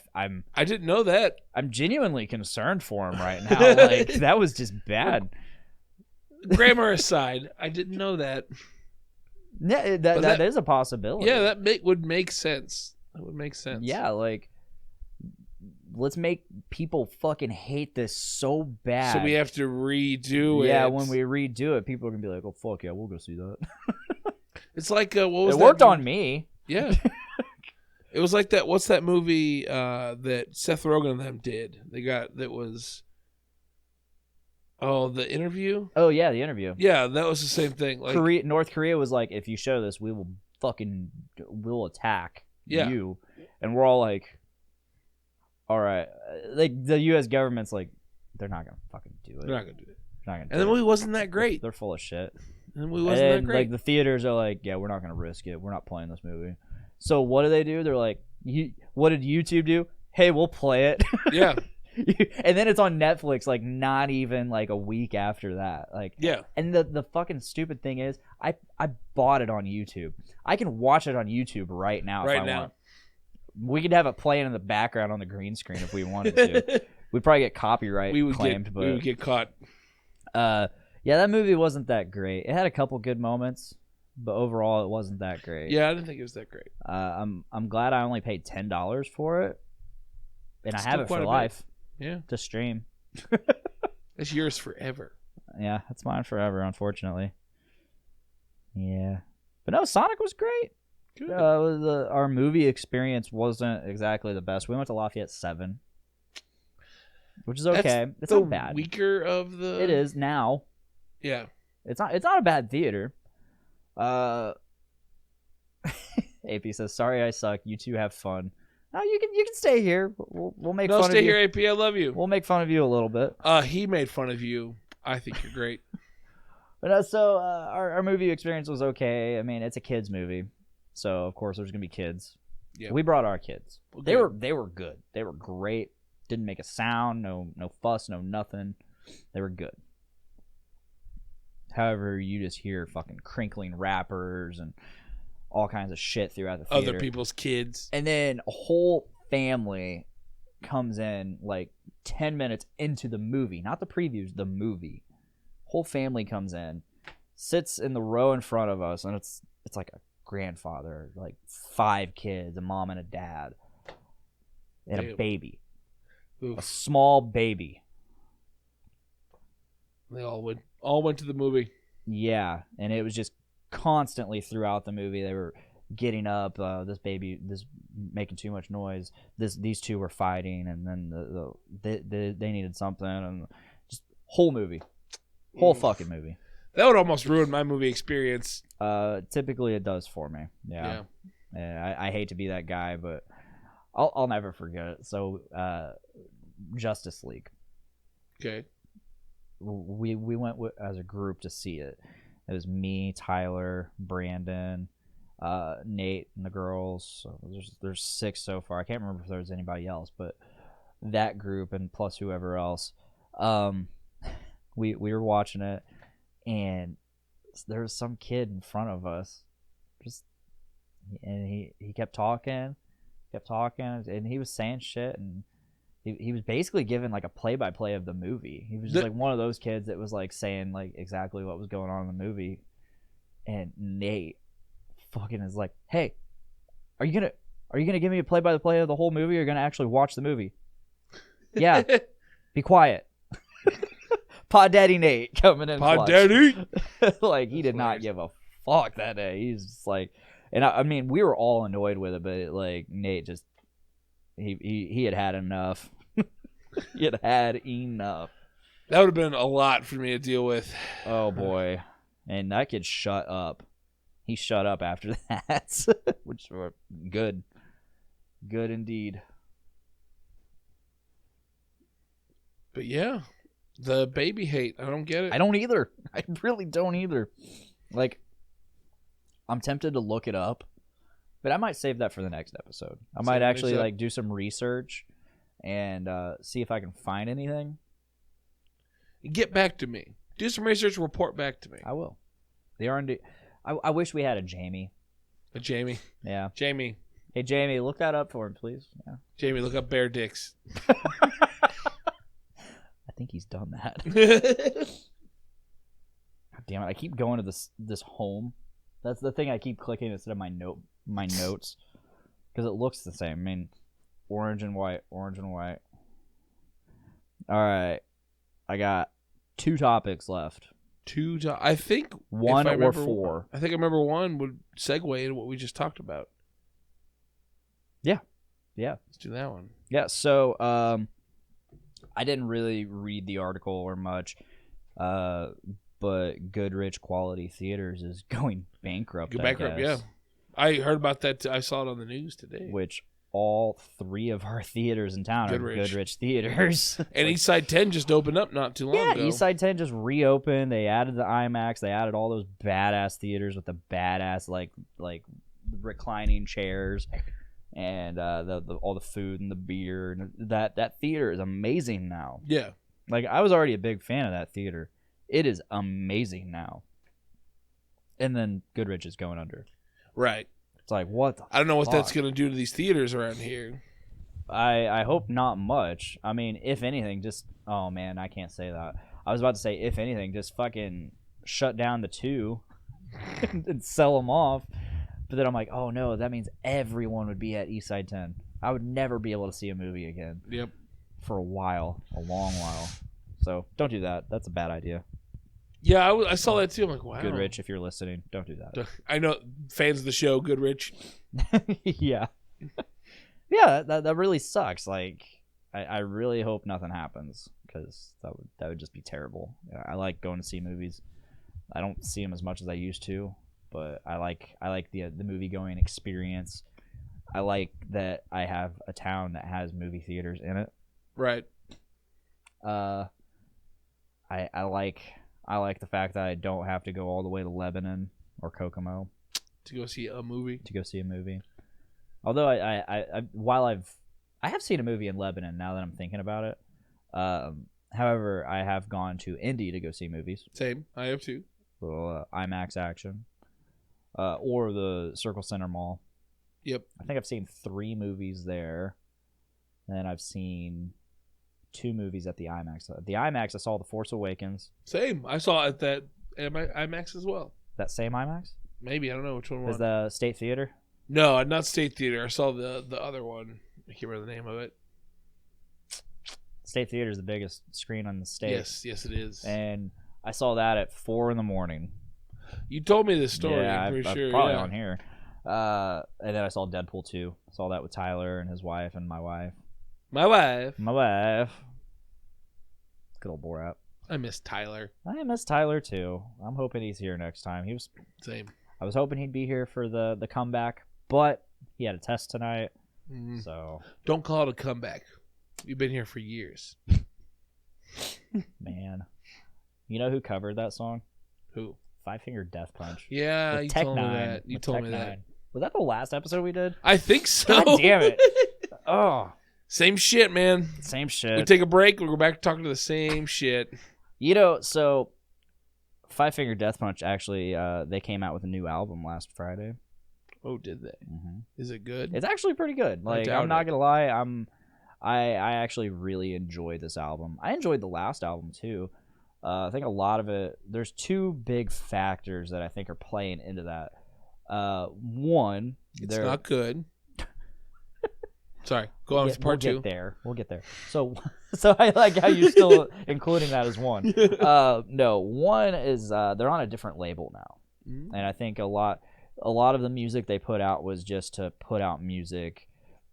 Speaker 2: didn't know that.
Speaker 1: I'm genuinely concerned for him right now. Like, that was just bad.
Speaker 2: Grammar aside, I didn't know that.
Speaker 1: Yeah, that is a possibility.
Speaker 2: Yeah, that would make sense. That would make sense.
Speaker 1: Yeah, like, let's make people fucking hate this so bad.
Speaker 2: So we have to redo it.
Speaker 1: Yeah, when we redo it, people are gonna be like, "Oh fuck yeah, we'll go see that."
Speaker 2: It's like what was
Speaker 1: it
Speaker 2: that
Speaker 1: worked
Speaker 2: movie?
Speaker 1: On me.
Speaker 2: Yeah. It was like that. What's that movie that Seth Rogen and them did? That was. Oh, The Interview?
Speaker 1: Oh, yeah, The Interview.
Speaker 2: Yeah, that was the same thing. Like,
Speaker 1: North Korea was like, if you show this, we'll attack you. And we're all like, all right. Like, the U.S. government's like, they're not going to fucking do it.
Speaker 2: They're not going to do it.
Speaker 1: And
Speaker 2: the movie wasn't that great.
Speaker 1: They're full of shit.
Speaker 2: And the movie wasn't that great.
Speaker 1: Like, the theaters are like, yeah, we're not going to risk it. We're not playing this movie. So what do? They're like, what did YouTube do? Hey, we'll play it.
Speaker 2: Yeah.
Speaker 1: And then it's on Netflix, like, not even like a week after that. Like,
Speaker 2: yeah.
Speaker 1: And the fucking stupid thing is, I bought it on YouTube. I can watch it on YouTube right now if I want. We could have it playing in the background on the green screen if we wanted to. We'd probably get copyright claimed.
Speaker 2: We would get caught.
Speaker 1: Yeah, that movie wasn't that great. It had a couple good moments, but overall, it wasn't that great.
Speaker 2: Yeah, I didn't think it was that great.
Speaker 1: I'm glad I only paid $10 for it, and I have it for life.
Speaker 2: Yeah,
Speaker 1: to stream.
Speaker 2: It's yours forever.
Speaker 1: Yeah, it's mine forever, unfortunately. Yeah, but no, Sonic was great.
Speaker 2: Good.
Speaker 1: Our movie experience wasn't exactly the best. We went to Lafayette 7, which is okay. It's not bad.
Speaker 2: Weaker of the.
Speaker 1: It is now.
Speaker 2: Yeah,
Speaker 1: it's not a bad theater. AP says, "Sorry, I suck. You two have fun." No, you can stay here. We'll make fun of you.
Speaker 2: No, stay here, AP. I love you.
Speaker 1: We'll make fun of you a little bit.
Speaker 2: He made fun of you. I think you're great.
Speaker 1: But so our movie experience was okay. I mean, it's a kids movie, so of course there's gonna be kids. Yeah, we brought our kids. Well, they were good. They were great. Didn't make a sound. No fuss. No nothing. They were good. However, you just hear fucking crinkling wrappers and all kinds of shit throughout the theater.
Speaker 2: Other people's kids.
Speaker 1: And then a whole family comes in like 10 minutes into the movie. Not the previews, the movie. Whole family comes in, sits in the row in front of us, and it's like a grandfather, like 5 kids, a mom and a dad, and a baby. Oof. A small baby.
Speaker 2: They all went to the movie.
Speaker 1: Yeah, and it was just constantly throughout the movie they were getting up, this making too much noise, these two were fighting, and then they needed something, and just whole fucking movie.
Speaker 2: That would almost ruin my movie experience.
Speaker 1: Typically it does for me. Yeah. I hate to be that guy, but I'll never forget it. So Justice League.
Speaker 2: Okay.
Speaker 1: We went as a group to see it. It was me, Tyler, Brandon, Nate, and the girls. So there's 6 so far. I can't remember if there was anybody else, but that group and plus whoever else. We were watching it, and there was some kid in front of us, and he kept talking, and he was saying shit, and he was basically giving like a play-by-play of the movie. He was just like one of those kids that was like saying like exactly what was going on in the movie. And Nate fucking is like, "Hey, are you gonna give me a play-by-play of the whole movie, or are you gonna actually watch the movie?" Yeah, be quiet. Pod Daddy Nate coming in.
Speaker 2: Pod Daddy.
Speaker 1: Like he did not give a fuck that day. He's just like, and I mean we were all annoyed with it, but like Nate just he had enough. He had enough.
Speaker 2: That would have been a lot for me to deal with.
Speaker 1: Oh boy, and that kid shut up. He shut up after that, which were good indeed.
Speaker 2: But yeah, the baby hate, I don't get it.
Speaker 1: I don't either. I really don't either. Like, I'm tempted to look it up, but I might save that for the next episode. I might actually like do some research and see if I can find anything.
Speaker 2: Get back to me. Do some research. Report back to me.
Speaker 1: I will. The R&D. I wish we had a Jamie.
Speaker 2: A Jamie.
Speaker 1: Yeah.
Speaker 2: Jamie.
Speaker 1: Hey Jamie, look that up for him, please. Yeah.
Speaker 2: Jamie, look up bear dicks.
Speaker 1: I think he's done that. God damn it! I keep going to this home. That's the thing I keep clicking instead of my notes, because it looks the same. I mean, orange and white. All right, I got 2 topics left.
Speaker 2: I think
Speaker 1: 1 or 4.
Speaker 2: I think I remember one would segue into what we just talked about.
Speaker 1: Yeah.
Speaker 2: Let's do that one.
Speaker 1: Yeah. So, I didn't really read the article or much, but Goodrich Quality Theaters is going bankrupt.
Speaker 2: Yeah. I heard about that. I saw it on the news today.
Speaker 1: Which all 3 of our theaters in town are Goodrich Theaters.
Speaker 2: And Eastside 10 just opened up not too long ago.
Speaker 1: Yeah, Eastside 10 just reopened. They added the IMAX. They added all those badass theaters with the badass like reclining chairs and all the food and the beer. And that theater is amazing now.
Speaker 2: Yeah.
Speaker 1: Like, I was already a big fan of that theater. It is amazing now. And then Goodrich is going under.
Speaker 2: Right.
Speaker 1: It's like, what the
Speaker 2: I don't know what that's
Speaker 1: fuck?
Speaker 2: going to do to these theaters around here.
Speaker 1: I hope not much. I mean, if anything, just oh man, I can't say that. I was about to say if anything, just fucking shut down the 2 and sell them off. But then I'm like, oh no, that means everyone would be at Eastside 10. I would never be able to see a movie again.
Speaker 2: Yep.
Speaker 1: For a while, a long while. So don't do that. That's a bad idea.
Speaker 2: Yeah, I saw that too. I'm like, wow.
Speaker 1: Goodrich, if you're listening, don't do that.
Speaker 2: I know fans of the show, Goodrich.
Speaker 1: Yeah. Yeah, that really sucks. Like, I really hope nothing happens because that would just be terrible. I like going to see movies. I don't see them as much as I used to, but I like the movie going experience. I like that I have a town that has movie theaters in it.
Speaker 2: Right.
Speaker 1: I like the fact that I don't have to go all the way to Lebanon or Kokomo
Speaker 2: To go see a movie.
Speaker 1: Although I have seen a movie in Lebanon now that I'm thinking about it. However, I have gone to Indy to go see movies.
Speaker 2: Same. I have too.
Speaker 1: Little IMAX action, or the Circle Center Mall.
Speaker 2: Yep.
Speaker 1: I think I've seen 3 movies there, and I've seen 2 movies at the IMAX. At the IMAX, I saw The Force Awakens.
Speaker 2: Same. I saw it at IMAX as well.
Speaker 1: That same IMAX?
Speaker 2: Maybe. I don't know which one.
Speaker 1: Is the State Theater?
Speaker 2: No, not State Theater. I saw the other one. I can't remember the name of it.
Speaker 1: State Theater is the biggest screen on the state.
Speaker 2: Yes, it is.
Speaker 1: And I saw that at 4 a.m.
Speaker 2: You told me this story.
Speaker 1: Yeah,
Speaker 2: I'm pretty
Speaker 1: I'm
Speaker 2: sure.
Speaker 1: probably
Speaker 2: yeah.
Speaker 1: on here. And then I saw Deadpool 2. Saw that with Tyler and his wife and my wife.
Speaker 2: My wife.
Speaker 1: Good old Borat.
Speaker 2: I miss Tyler.
Speaker 1: I miss Tyler too. I'm hoping he's here next time.
Speaker 2: Same.
Speaker 1: I was hoping he'd be here for the comeback, but he had a test tonight. So
Speaker 2: Don't call it a comeback. You've been here for years.
Speaker 1: man, you know who covered that song?
Speaker 2: Who?
Speaker 1: Five Finger Death Punch.
Speaker 2: Yeah,
Speaker 1: With
Speaker 2: you
Speaker 1: Tech
Speaker 2: told me
Speaker 1: Nine.
Speaker 2: that. You
Speaker 1: With
Speaker 2: told
Speaker 1: Tech
Speaker 2: me
Speaker 1: Nine.
Speaker 2: that.
Speaker 1: Was that the last episode we did?
Speaker 2: I think so.
Speaker 1: God damn it. Oh,
Speaker 2: Same shit, man.
Speaker 1: same shit.
Speaker 2: We take a break. We'll go back to talking to the same shit.
Speaker 1: You know, so Five Finger Death Punch actually, they came out with a new album last Friday.
Speaker 2: Oh, did they?
Speaker 1: Mm-hmm.
Speaker 2: Is it good?
Speaker 1: It's actually pretty good. Like,
Speaker 2: doubt
Speaker 1: I'm not
Speaker 2: it.
Speaker 1: gonna lie, I actually really enjoyed this album. I enjoyed the last album too. I think a lot of it. There's 2 big factors that I think are playing into that. One,
Speaker 2: It's not good. Sorry. Go on with part 2.
Speaker 1: We'll get there. So I like how you're still including that as one. No, one is they're on a different label now, and I think a lot of the music they put out was just to put out music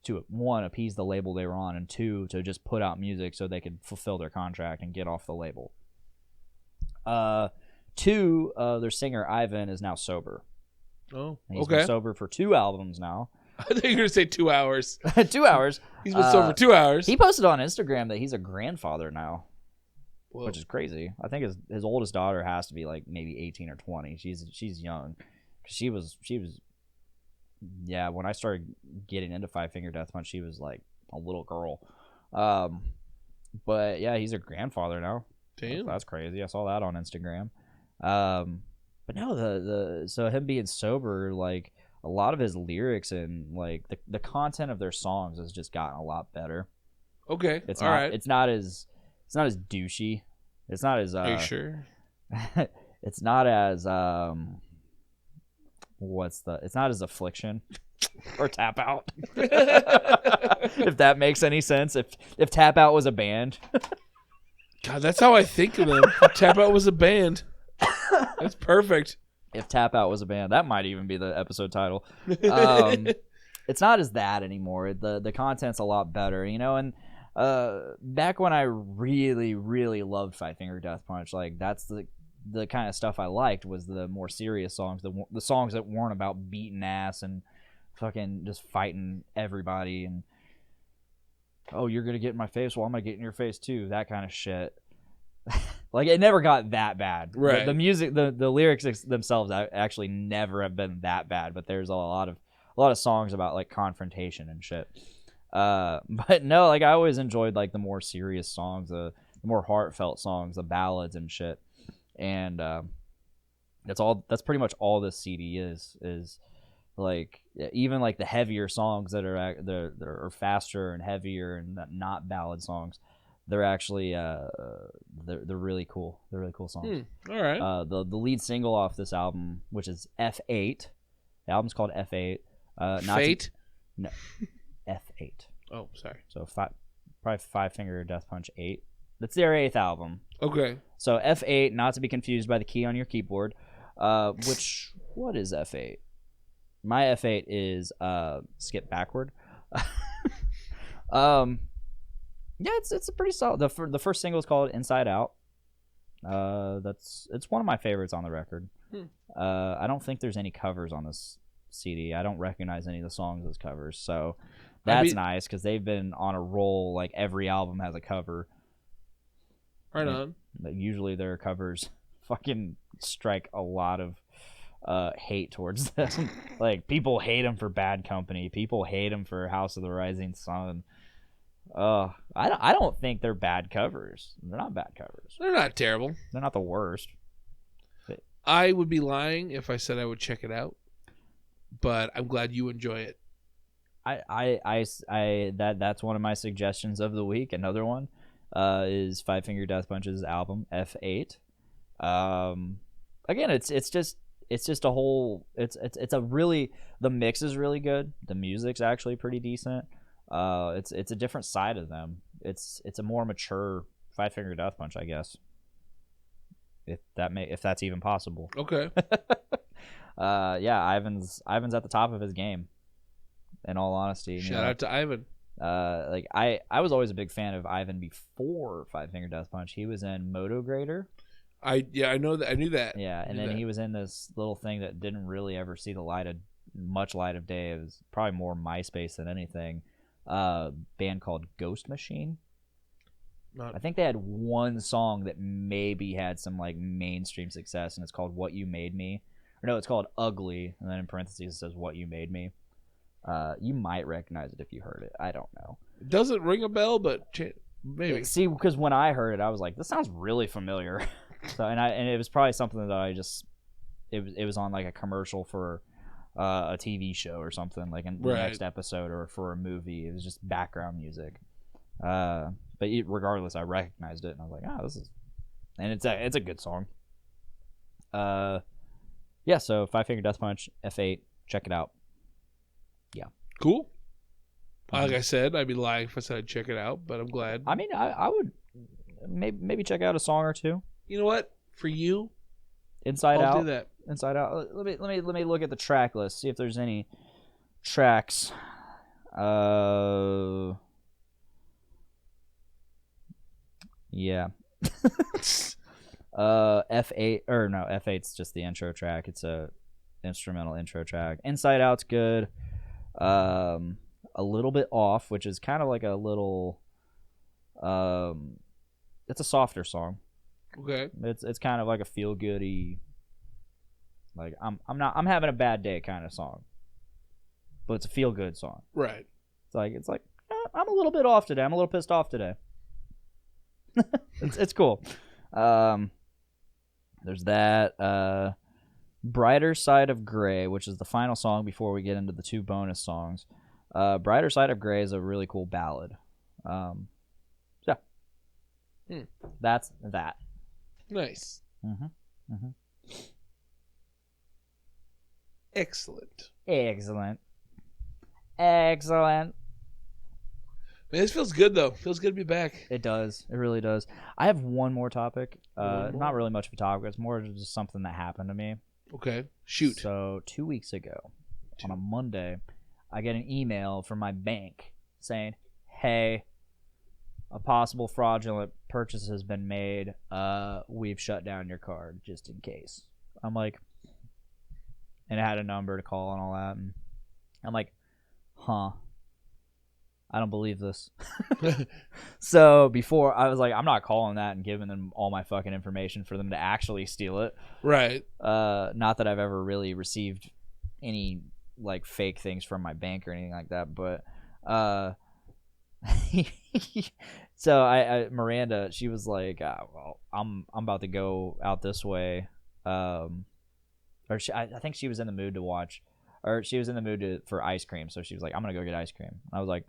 Speaker 1: to, 1, appease the label they were on, and 2, to just put out music so they could fulfill their contract and get off the label. 2, their singer Ivan is now sober.
Speaker 2: Oh,
Speaker 1: And he's
Speaker 2: okay.
Speaker 1: been sober for 2 albums now.
Speaker 2: I think you're going to say 2 hours.
Speaker 1: 2 hours.
Speaker 2: He's been sober 2 hours.
Speaker 1: He posted on Instagram that he's a grandfather now,
Speaker 2: Whoa.
Speaker 1: which is crazy. I think his oldest daughter has to be like maybe 18 or 20. She's young. She was yeah, when I started getting into Five Finger Death Punch, she was like a little girl. But yeah, he's a grandfather now.
Speaker 2: Damn.
Speaker 1: That's crazy. I saw that on Instagram. But no, so him being sober, like, a lot of his lyrics and like the content of their songs has just gotten a lot better.
Speaker 2: Okay.
Speaker 1: It's
Speaker 2: All
Speaker 1: not
Speaker 2: right.
Speaker 1: it's not as douchey. It's not as
Speaker 2: Are you sure?
Speaker 1: it's not as it's not as Affliction or Tap Out. If that makes any sense. If Tap Out was a band.
Speaker 2: God, that's how I think of them. Tap Out was a band. That's perfect.
Speaker 1: If Tap Out was a band, that might even be the episode title. It's not as that anymore. The content's a lot better, you know. And back when I really, really loved Five Finger Death Punch, like, that's the kind of stuff I liked, was the more serious songs, the songs that weren't about beating ass and fucking just fighting everybody and, oh, you're gonna get in my face, well, I'm gonna get in your face too, that kind of shit. Like, it never got that bad.
Speaker 2: Right.
Speaker 1: The music, the lyrics themselves actually never have been that bad, but there's a lot of songs about like confrontation and shit. But no, like, I always enjoyed like the more serious songs, the more heartfelt songs, the ballads and shit. And that's pretty much all this CD is like even like the heavier songs that are faster and heavier and not ballad songs, they're actually they're really cool. They're really cool songs.
Speaker 2: All right.
Speaker 1: The lead single off this album, which is F8. The album's called F8.
Speaker 2: Fate?
Speaker 1: No, F8.
Speaker 2: Oh, sorry.
Speaker 1: So probably Five Finger Death Punch 8. That's their 8th album.
Speaker 2: Okay.
Speaker 1: So F8, not to be confused by the key on your keyboard. What is F8? My F8 is skip backward. Yeah, it's a pretty solid. The first single is called Inside Out. It's one of my favorites on the record. I don't think there's any covers on this CD. I don't recognize any of the songs as covers, so that's nice because they've been on a roll. Like every album has a cover.
Speaker 2: Right on.
Speaker 1: Usually their covers fucking strike a lot of hate towards them. Like people hate them for Bad Company. People hate them for House of the Rising Sun. I don't think they're bad covers. They're not bad covers.
Speaker 2: They're not terrible.
Speaker 1: They're not the worst.
Speaker 2: I would be lying if I said I would check it out, but I'm glad you enjoy it.
Speaker 1: That's one of my suggestions of the week. Another one is Five Finger Death Punch's album F8. Again, it's just a whole. It's a really, the mix is really good. The music's actually pretty decent. It's a different side of them. It's a more mature Five Finger Death Punch, I guess. If that's even possible.
Speaker 2: Okay.
Speaker 1: Yeah, Ivan's at the top of his game. In all honesty,
Speaker 2: Shout out to Ivan.
Speaker 1: Like I was always a big fan of Ivan before Five Finger Death Punch. He was in Moto Grader.
Speaker 2: I know that. I knew that.
Speaker 1: Yeah, and then he was in this little thing that didn't really ever see the much light of day. It was probably more MySpace than anything. Band called Ghost Machine. I think they had one song that maybe had some like mainstream success, and it's called What You Made Me. Or no, it's called Ugly, and then in parentheses it says What You Made Me. You might recognize it if you heard it. I don't know.
Speaker 2: It doesn't ring a bell, but maybe.
Speaker 1: See, because when I heard it, I was like, this sounds really familiar. So and it was probably something that I just it was on like a commercial for a TV show or something, like in the next episode, or for a movie. It was just background music. But regardless, I recognized it, and I was like, this is, and it's a good song. Yeah. So Five Finger Death Punch, F8, check it out. Yeah.
Speaker 2: Cool. Like I said, I'd be lying if I said I'd check it out, but I'm glad.
Speaker 1: I mean, I would maybe check out a song or two.
Speaker 2: You know what? For you,
Speaker 1: Inside Out.
Speaker 2: I'll do that.
Speaker 1: Inside Out. Let me look at the track list. See if there's any tracks. Yeah. F8 or no, F8's just the intro track. It's a instrumental intro track. Inside Out's good. A little bit Off, which is kind of like a little it's a softer song.
Speaker 2: Okay.
Speaker 1: It's kind of like a feel goody, like I'm having a bad day kind of song. But it's a feel good song.
Speaker 2: Right.
Speaker 1: It's like I'm a little bit off today. I'm a little pissed off today. It's cool. There's that. Brighter Side of Gray, which is the final song before we get into the two bonus songs. Brighter Side of Gray is a really cool ballad. Yeah. That's that.
Speaker 2: Nice. Excellent. Man, this feels good, though. Feels good to be back.
Speaker 1: It does. It really does. I have one more topic. Not really much of a topic. It's more just something that happened to me.
Speaker 2: Okay. Shoot.
Speaker 1: So 2 weeks ago, on a Monday, I get an email from my bank saying, hey, a possible fraudulent purchase has been made. We've shut down your card just in case. I'm like, and it had a number to call and all that. And I'm like, huh. I don't believe this. So before, I was like, I'm not calling that and giving them all my fucking information for them to actually steal it.
Speaker 2: Right.
Speaker 1: Not that I've ever really received any like fake things from my bank or anything like that, but so I Miranda, she was like, well, I'm about to go out this way, or I think she was in the mood to watch or she was in the mood for ice cream. So she was like, I'm going to go get ice cream. And I was like,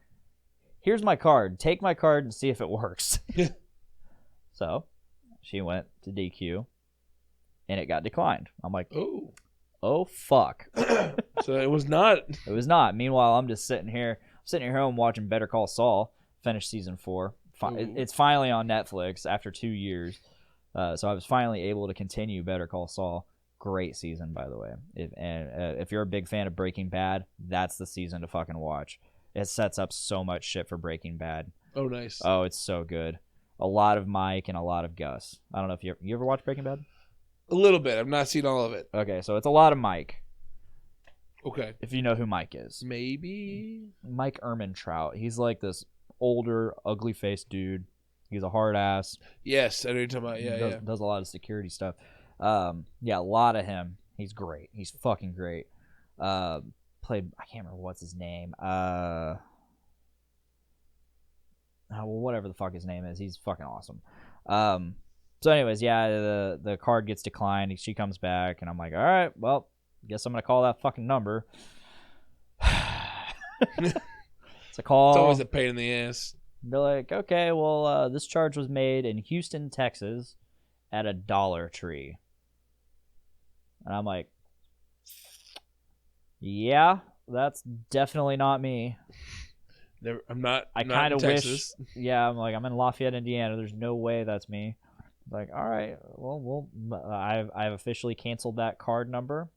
Speaker 1: here's my card. Take my card and see if it works. So she went to DQ and it got declined. I'm like, oh fuck.
Speaker 2: So it was not.
Speaker 1: It was not. Meanwhile, I'm just sitting here home watching Better Call Saul, finish season 4. It's finally on Netflix after 2 years. So I was finally able to continue Better Call Saul. Great season, by the way. If you're a big fan of Breaking Bad, that's the season to fucking watch. It sets up so much shit for Breaking Bad.
Speaker 2: Oh, nice.
Speaker 1: Oh, it's so good. A lot of Mike and a lot of Gus. I don't know if you ever watched Breaking Bad?
Speaker 2: A little bit. I've not seen all of it.
Speaker 1: Okay, so it's a lot of Mike.
Speaker 2: Okay.
Speaker 1: If you know who Mike is.
Speaker 2: Maybe.
Speaker 1: Mike Ehrmantraut. He's like this older, ugly-faced dude. He's a hard ass.
Speaker 2: Yes, I know what you're talking about. Yeah,
Speaker 1: Does a lot of security stuff. Yeah, a lot of him. He's great. He's fucking great. Played, I can't remember what's his name. Well, whatever the fuck his name is. He's fucking awesome. So anyways, yeah, the card gets declined. She comes back, and I'm like, all right, well, guess I'm going to call that fucking number. It's a call.
Speaker 2: It's always a pain in the ass.
Speaker 1: They're like, okay, well, this charge was made in Houston, Texas at a Dollar Tree. And I'm like, yeah, that's definitely not me.
Speaker 2: I'm not.
Speaker 1: I kind of wish. Yeah, I'm like, I'm in Lafayette, Indiana. There's no way that's me. Like, all right, well, I've officially canceled that card number,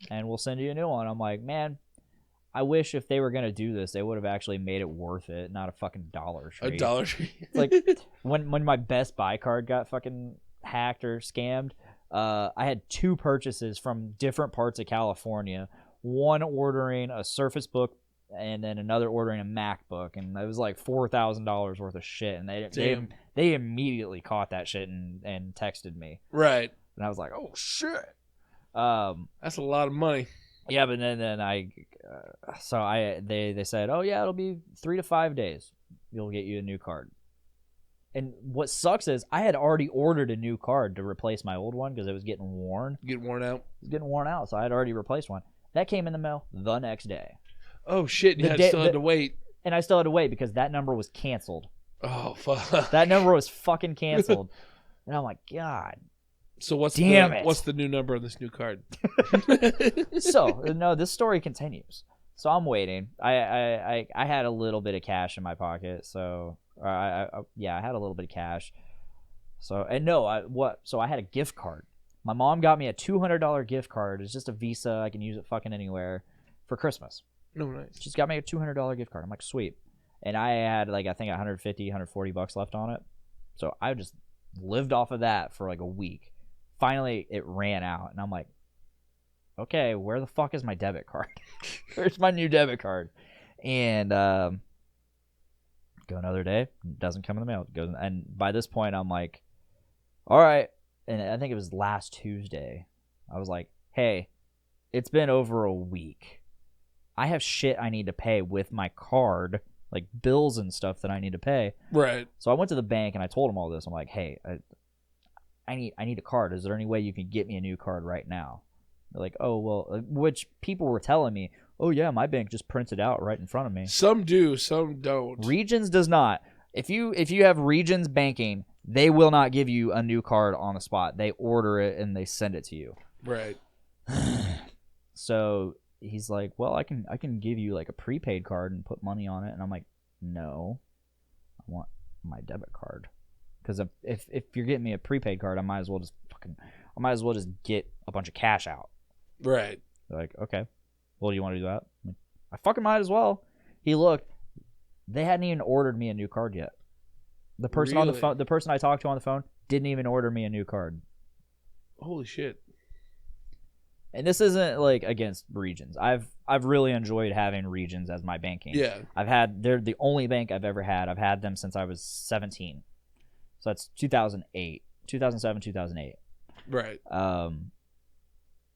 Speaker 1: and we'll send you a new one. I'm like, man, I wish if they were gonna do this, they would have actually made it worth it, not a fucking Dollar Tree.
Speaker 2: A Dollar Tree.
Speaker 1: Like when my Best Buy card got fucking hacked or scammed, I had 2 purchases from different parts of California. One ordering a Surface Book, and then another ordering a MacBook, and it was like $4,000 worth of shit. And they immediately caught that shit and texted me.
Speaker 2: Right.
Speaker 1: And I was like, oh shit.
Speaker 2: That's a lot of money.
Speaker 1: Yeah, but then they said, oh yeah, it'll be 3 to 5 days. You'll get you a new card. And what sucks is I had already ordered a new card to replace my old one because it was getting worn.
Speaker 2: Get worn out.
Speaker 1: It was getting worn out, so I had already replaced one. That came in the mail the next day.
Speaker 2: Oh shit! You still had to wait.
Speaker 1: And I still had to wait because that number was canceled.
Speaker 2: Oh fuck!
Speaker 1: That number was fucking canceled. And I'm like, God.
Speaker 2: So what's the new number on this new card?
Speaker 1: So no, this story continues. So I'm waiting. I had a little bit of cash in my pocket, so I had a little bit of cash. So So I had a gift card. My mom got me a $200 gift card. It's just a Visa. I can use it fucking anywhere for Christmas.
Speaker 2: No, nice.
Speaker 1: She's got me a $200 gift card. I'm like, sweet. And I had I think $150, $140 left on it. So I just lived off of that for like a week. Finally, it ran out, and I'm like, okay, where the fuck is my debit card? Where's my new debit card? And go another day, it doesn't come in the mail. It goes, and by this point, I'm like, all right. And I think it was last Tuesday. I was like, hey, it's been over a week. I have shit I need to pay with my card, like bills and stuff that I need to pay.
Speaker 2: Right.
Speaker 1: So I went to the bank and I told them all this. I'm like, hey, I need a card. Is there any way you can get me a new card right now? They're like, oh, well, which people were telling me, oh, yeah, my bank just prints it out right in front of me.
Speaker 2: Some do, some don't.
Speaker 1: Regions does not. If you have Regions banking, they will not give you a new card on the spot. They order it and they send it to you.
Speaker 2: Right.
Speaker 1: So he's like, well, I can give you like a prepaid card and put money on it. And I'm like, no, I want my debit card. Because if you're getting me a prepaid card, I might as well just get a bunch of cash out.
Speaker 2: Right.
Speaker 1: They're like, okay, well, do you want to do that? I'm like, I fucking might as well. He looked. They hadn't even ordered me a new card yet. The person on the phone, the person I talked to on the phone, didn't even order me a new card.
Speaker 2: Holy shit.
Speaker 1: And this isn't like against Regions. I've really enjoyed having Regions as my banking.
Speaker 2: Yeah.
Speaker 1: They're the only bank I've ever had. I've had them since I was 17. So that's 2007, 2008.
Speaker 2: Right.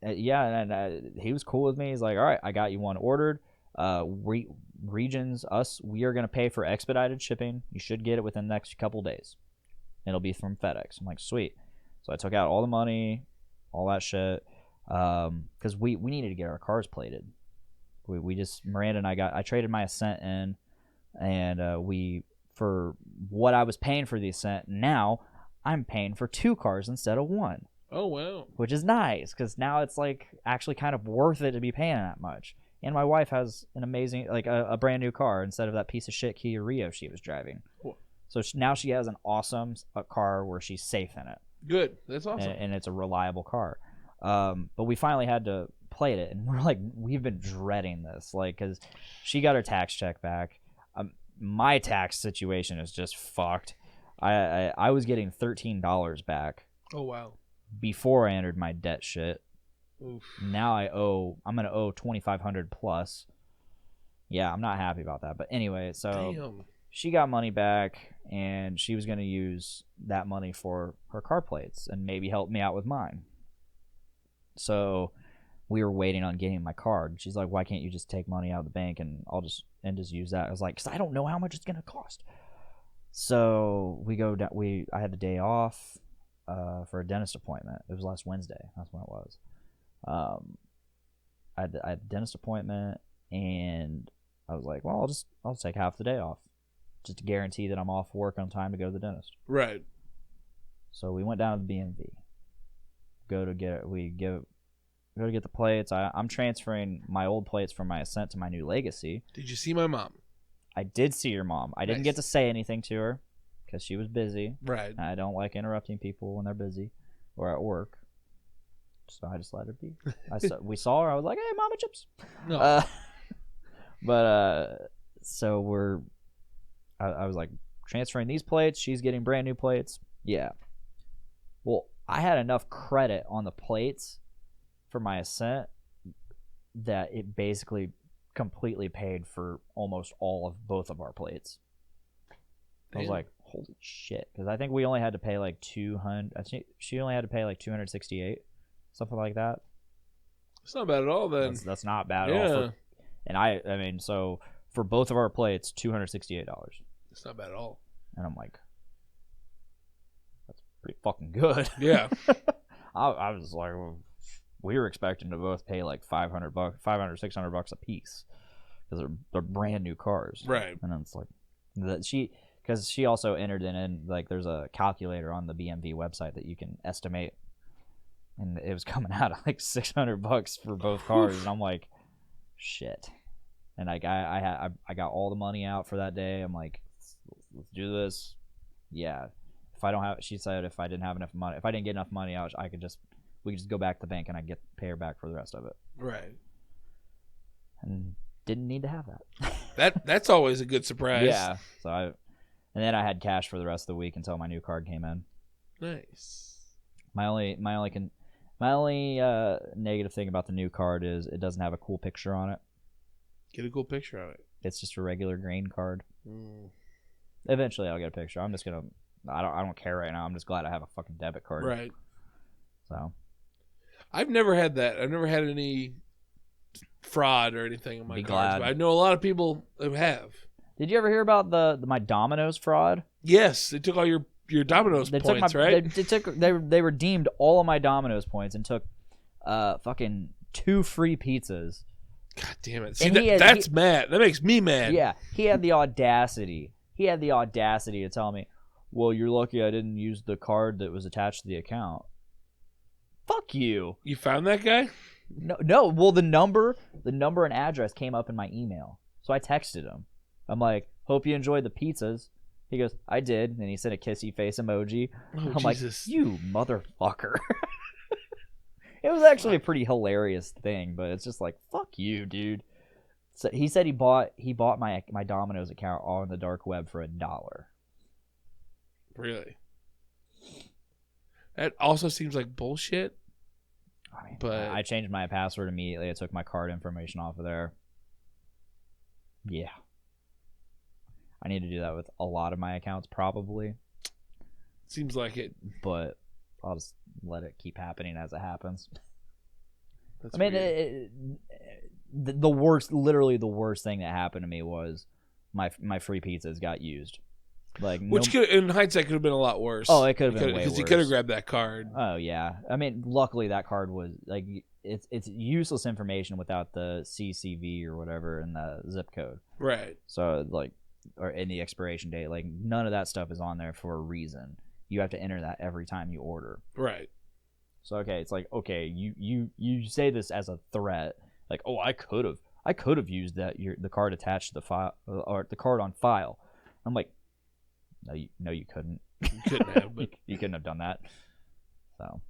Speaker 1: Yeah, and he was cool with me. He's like, all right, I got you one ordered. Regions, we are going to pay for expedited shipping. You should get it within the next couple days. It'll be from FedEx. I'm like, sweet. So I took out all the money, all that shit, because we needed to get our cars plated. We just Miranda and I traded my Ascent in, and for what I was paying for the Ascent, now I'm paying for 2 cars instead of 1.
Speaker 2: Oh wow.
Speaker 1: Which is nice because now it's like actually kind of worth it to be paying that much. And my wife has an amazing, like a brand new car instead of that piece of shit Kia Rio she was driving.
Speaker 2: Cool.
Speaker 1: So now she has an awesome car where she's safe in it.
Speaker 2: Good. That's awesome.
Speaker 1: And it's a reliable car. But we finally had to plate it, and we've been dreading this, like, because she got her tax check back. My tax situation is just fucked. I was getting $13 back.
Speaker 2: Oh wow.
Speaker 1: Before I entered my debt shit.
Speaker 2: Oof.
Speaker 1: Now I'm gonna owe $2,500 plus. Yeah, I'm not happy about that. But anyway, so
Speaker 2: Damn.
Speaker 1: she got money back, and she was gonna use that money for her car plates and maybe help me out with mine. So we were waiting on getting my card. She's like, "Why can't you just take money out of the bank and I'll just use that?" I was like, "Cause I don't know how much it's gonna cost." So we go down. I had the day off for a dentist appointment. It was last Wednesday. That's when it was. I had a dentist appointment, and I was like, "Well, I'll take half the day off, just to guarantee that I'm off work on time to go to the dentist."
Speaker 2: Right.
Speaker 1: So we went down to the BMV. Go to get the plates. I'm transferring my old plates from my Ascent to my new Legacy.
Speaker 2: Did you see my mom?
Speaker 1: I did see your mom. I didn't get to say anything to her because she was busy.
Speaker 2: Right.
Speaker 1: I don't like interrupting people when they're busy or at work. So I just let her be. We saw her. I was like, "Hey, Mama Chips."
Speaker 2: No.
Speaker 1: So I was like transferring these plates. She's getting brand new plates. Yeah. Well, I had enough credit on the plates for my Ascent that it basically completely paid for almost all of both of our plates. I was like, holy shit. Because I think we only had to pay like 200. I think she only had to pay like 268. Something like that.
Speaker 2: It's not bad at all then.
Speaker 1: That's not bad at all. And I mean, so for both of our plates, $268.
Speaker 2: It's not bad at all. And
Speaker 1: I'm like, that's pretty fucking good.
Speaker 2: Yeah.
Speaker 1: I was like, well, we were expecting to both pay like $500, $600 a piece because they're brand new cars.
Speaker 2: Right.
Speaker 1: And it's like because she also entered in like there's a calculator on the BMV website that you can estimate, and it was coming out at like $600 for both cars, and I'm like, shit. And like I got all the money out for that day. I'm like, let's do this. Yeah. If I don't have, she said if I didn't have enough money, if I didn't get enough money out, we could just go back to the bank and I pay her back for the rest of it.
Speaker 2: Right.
Speaker 1: And didn't need to have that.
Speaker 2: That's always a good surprise.
Speaker 1: Yeah. And then I had cash for the rest of the week until my new card came in.
Speaker 2: Nice.
Speaker 1: My only negative thing about the new card is it doesn't have a cool picture on it.
Speaker 2: Get a cool picture of it.
Speaker 1: It's just a regular green card.
Speaker 2: Mm.
Speaker 1: Eventually I'll get a picture. I'm just gonna. I don't care right now. I'm just glad I have a fucking debit card.
Speaker 2: Right.
Speaker 1: So.
Speaker 2: I've never had that. I've never had any fraud or anything in my cards. But I know a lot of people who have.
Speaker 1: Did you ever hear about my Domino's fraud?
Speaker 2: Yes, they took all your Domino's points, right?
Speaker 1: They redeemed all of my Domino's points and took fucking 2 free pizzas.
Speaker 2: God damn it! See, that's mad. That makes me mad.
Speaker 1: Yeah, he had the audacity. To tell me, "Well, you're lucky I didn't use the card that was attached to the account." Fuck you.
Speaker 2: You found that guy?
Speaker 1: No. Well, the number and address came up in my email, so I texted him. I'm like, "Hope you enjoyed the pizzas." He goes, "I did," and he sent a kissy face emoji.
Speaker 2: Oh,
Speaker 1: I'm
Speaker 2: Jesus.
Speaker 1: like, "You motherfucker." It was actually a pretty hilarious thing, but it's just like, fuck you, dude. So he said he bought my Domino's account all on the dark web for $1.
Speaker 2: Really? That also seems like bullshit.
Speaker 1: I mean,
Speaker 2: but
Speaker 1: I changed my password immediately. I took my card information off of there. Yeah. I need to do that with a lot of my accounts, probably.
Speaker 2: Seems like it.
Speaker 1: But I'll just let it keep happening as it happens.
Speaker 2: That's
Speaker 1: I mean, the worst thing that happened to me was my free pizzas got used. Like,
Speaker 2: which in hindsight could have been a lot worse.
Speaker 1: Oh, it could have been way worse.
Speaker 2: Because you could have grabbed that card.
Speaker 1: Oh yeah, I mean, luckily that card was like it's useless information without the CCV or whatever and the zip code.
Speaker 2: Right.
Speaker 1: So like, or in the expiration date, like none of that stuff is on there for a reason. You have to enter that every time you order.
Speaker 2: Right.
Speaker 1: So okay, it's like, okay, you say this as a threat, like, oh, I could have used the card attached to the file or the card on file. I'm like, no, you couldn't.
Speaker 2: You couldn't have, but
Speaker 1: You couldn't have done that. So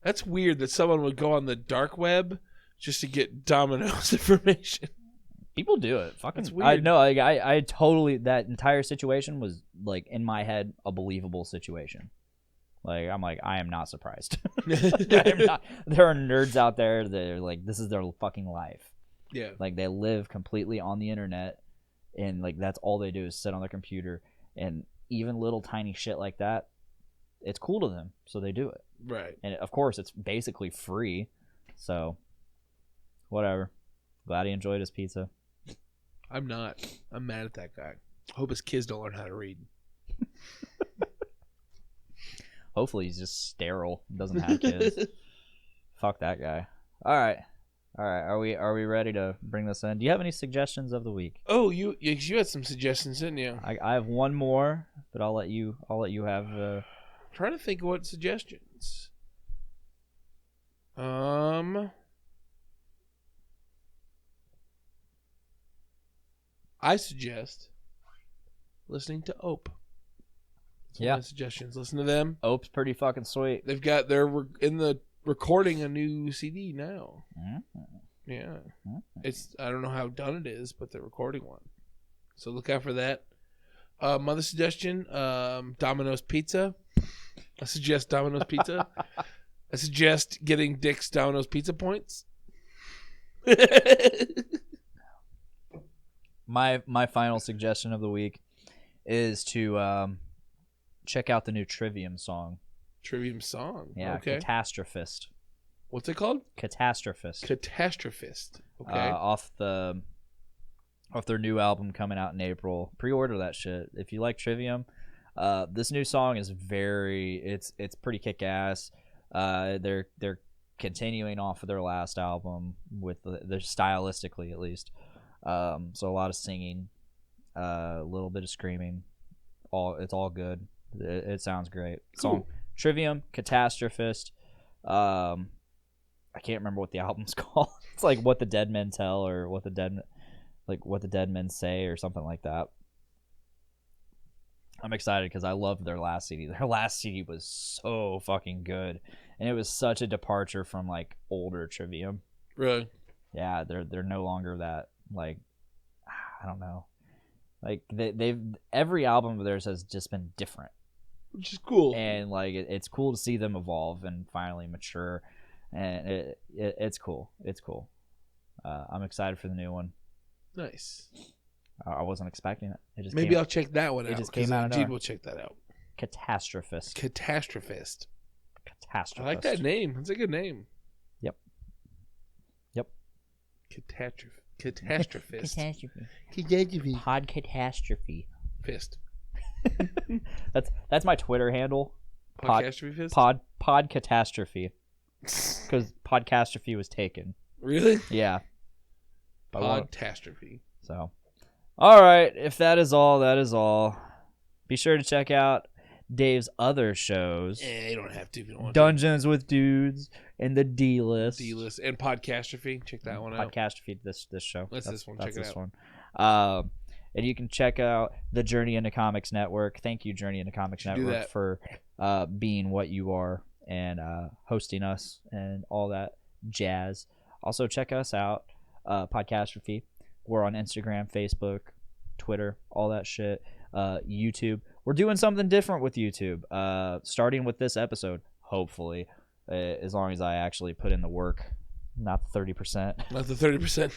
Speaker 2: that's weird that someone would go on the dark web just to get Domino's information.
Speaker 1: people do it. Fucking,
Speaker 2: That's weird.
Speaker 1: I totally, that entire situation was like in my head a believable situation. Like I'm like, I am not surprised. There are nerds out there that are like, this is their fucking life.
Speaker 2: Yeah.
Speaker 1: Like they live completely on the internet, and like that's all they do is sit on their computer, and even little tiny shit like that, it's cool to them, so they do it.
Speaker 2: Right.
Speaker 1: And of course, it's basically free, so whatever. Glad he enjoyed his pizza.
Speaker 2: I'm not. I'm mad at that guy. Hope his kids don't learn how to read.
Speaker 1: Hopefully, he's just sterile, doesn't have kids. Fuck that guy. All right. Are we ready to bring this in? Do you have any suggestions of the week?
Speaker 2: Oh, you had some suggestions, didn't you?
Speaker 1: I have one more, but I'll let you have.
Speaker 2: I'm trying to think of what suggestions. I suggest listening to Ope. That's one of my suggestions. Listen to them.
Speaker 1: Ope's pretty fucking sweet.
Speaker 2: They're in the recording a new CD now.
Speaker 1: Mm-hmm.
Speaker 2: Yeah. It's, I don't know how done it is, but they're recording one. So look out for that. Mother suggestion, Domino's Pizza. I suggest Domino's Pizza. I suggest getting Dick's Domino's Pizza points.
Speaker 1: My final suggestion of the week is to check out the new Trivium song.
Speaker 2: Trivium song.
Speaker 1: Yeah,
Speaker 2: Okay.
Speaker 1: Catastrophist.
Speaker 2: What's it called?
Speaker 1: Catastrophist.
Speaker 2: Catastrophist. Okay.
Speaker 1: Off their new album coming out in April. Pre-order that shit if you like Trivium. This new song is it's pretty kick-ass. They're continuing off of their last album with they're stylistically at least. So a lot of singing, a little bit of screaming. It's all good. It sounds great.
Speaker 2: Cool.
Speaker 1: Song Trivium, Catastrophist. I can't remember what the album's called. It's like What the Dead Men Tell, or What the Dead Men Say, or something like that. I'm excited because I loved their last CD. Their last CD was so fucking good, and it was such a departure from like older Trivium.
Speaker 2: Really?
Speaker 1: Yeah, they're no longer that, like, I don't know. Like they've every album of theirs has just been different,
Speaker 2: Which is cool.
Speaker 1: and like it's cool to see them evolve and finally mature, and it's cool. It's cool. I'm excited for the new one.
Speaker 2: Nice.
Speaker 1: I wasn't expecting it. It just
Speaker 2: Maybe I'll check that one out.
Speaker 1: It just came out of
Speaker 2: Indeed,
Speaker 1: nowhere.
Speaker 2: we'll check that out.
Speaker 1: Catastrophist.
Speaker 2: Catastrophist.
Speaker 1: Catastrophist.
Speaker 2: I like that name. That's a good name.
Speaker 1: Yep.
Speaker 2: Catastrophist.
Speaker 1: Catastrophe. Pod catastrophe.
Speaker 2: Fist.
Speaker 1: That's my Twitter handle.
Speaker 2: Podcastrophe fist?
Speaker 1: Pod catastrophe. Because Podcastrophe was taken.
Speaker 2: Really?
Speaker 1: Yeah.
Speaker 2: Podcastrophe.
Speaker 1: So, all right. If that is all, that is all. Be sure to check out Dave's other shows.
Speaker 2: Yeah, you don't have to if you don't want
Speaker 1: Dungeons with Dudes and the D-List.
Speaker 2: to. D-List. And Podcastrophe. Check that one out.
Speaker 1: Podcastrophe, this show.
Speaker 2: That's this one.
Speaker 1: That's
Speaker 2: Check it
Speaker 1: this
Speaker 2: out.
Speaker 1: one. And you can check out the Journey into Comics Network. Thank you, Journey into Comics
Speaker 2: Should do
Speaker 1: Network,
Speaker 2: that.
Speaker 1: for being what you are and hosting us and all that jazz. Also, check us out, Podcastrophe. We're on Instagram, Facebook, Twitter, all that shit. YouTube. We're doing something different with YouTube, starting with this episode, hopefully, as long as I actually put in the work, not the 30%.
Speaker 2: Not the 30%.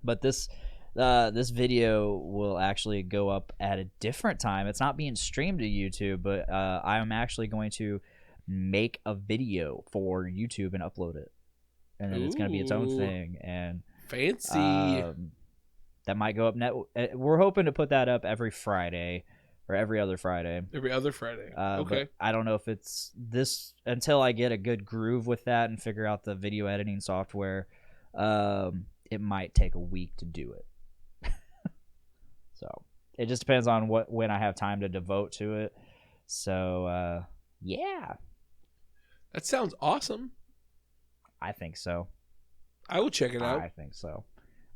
Speaker 1: But this video will actually go up at a different time. It's not being streamed to YouTube, but I am actually going to make a video for YouTube and upload it, and then it's going to be its own
Speaker 2: Ooh.
Speaker 1: thing. And
Speaker 2: Fancy.
Speaker 1: that might go up. We're hoping to put that up every Friday or every other Friday.
Speaker 2: Every other Friday. Okay.
Speaker 1: But I don't know if it's this until I get a good groove with that and figure out the video editing software. It might take a week to do it. So it just depends on when I have time to devote to it. So yeah,
Speaker 2: that sounds awesome.
Speaker 1: I think so.
Speaker 2: I will check it out.
Speaker 1: I think so.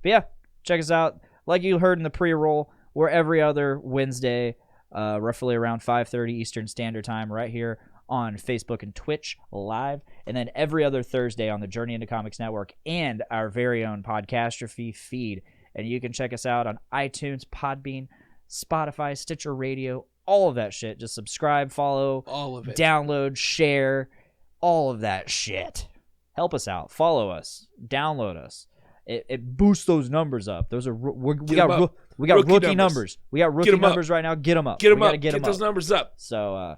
Speaker 1: But yeah, check us out. Like you heard in the pre-roll, we're every other Wednesday, roughly around 5:30 Eastern Standard Time, right here on Facebook and Twitch live, and then every other Thursday on the Journey into Comics Network and our very own Podcastrophe feed. And you can check us out on iTunes, Podbean, Spotify, Stitcher Radio, all of that shit. Just subscribe, follow,
Speaker 2: all of it,
Speaker 1: download, share, all of that shit. Help us out. Follow us. Download us. It boosts those numbers up. Those are we got rookie numbers. We got rookie numbers right now. Get them up.
Speaker 2: Get them up.
Speaker 1: Get
Speaker 2: those numbers up.
Speaker 1: So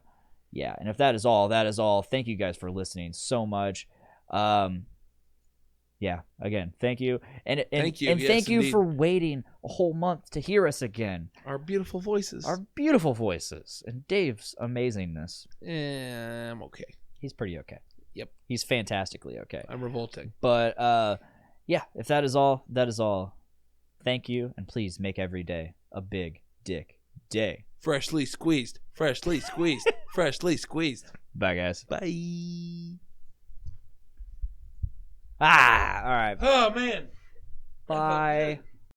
Speaker 1: yeah, and if that is all, that is all. Thank you guys for listening so much. Yeah, again, thank you. And
Speaker 2: thank you.
Speaker 1: And
Speaker 2: yes,
Speaker 1: thank you
Speaker 2: indeed.
Speaker 1: for waiting a whole month to hear us again.
Speaker 2: Our beautiful voices.
Speaker 1: Our beautiful voices. And Dave's amazingness.
Speaker 2: I'm okay.
Speaker 1: He's pretty okay.
Speaker 2: Yep.
Speaker 1: He's fantastically okay.
Speaker 2: I'm revolting.
Speaker 1: But yeah, if that is all, that is all. Thank you, and please make every day a big dick day.
Speaker 2: Freshly squeezed. Freshly squeezed. Freshly squeezed.
Speaker 1: Bye, guys.
Speaker 2: Bye.
Speaker 1: All right.
Speaker 2: Oh, man.
Speaker 1: Bye.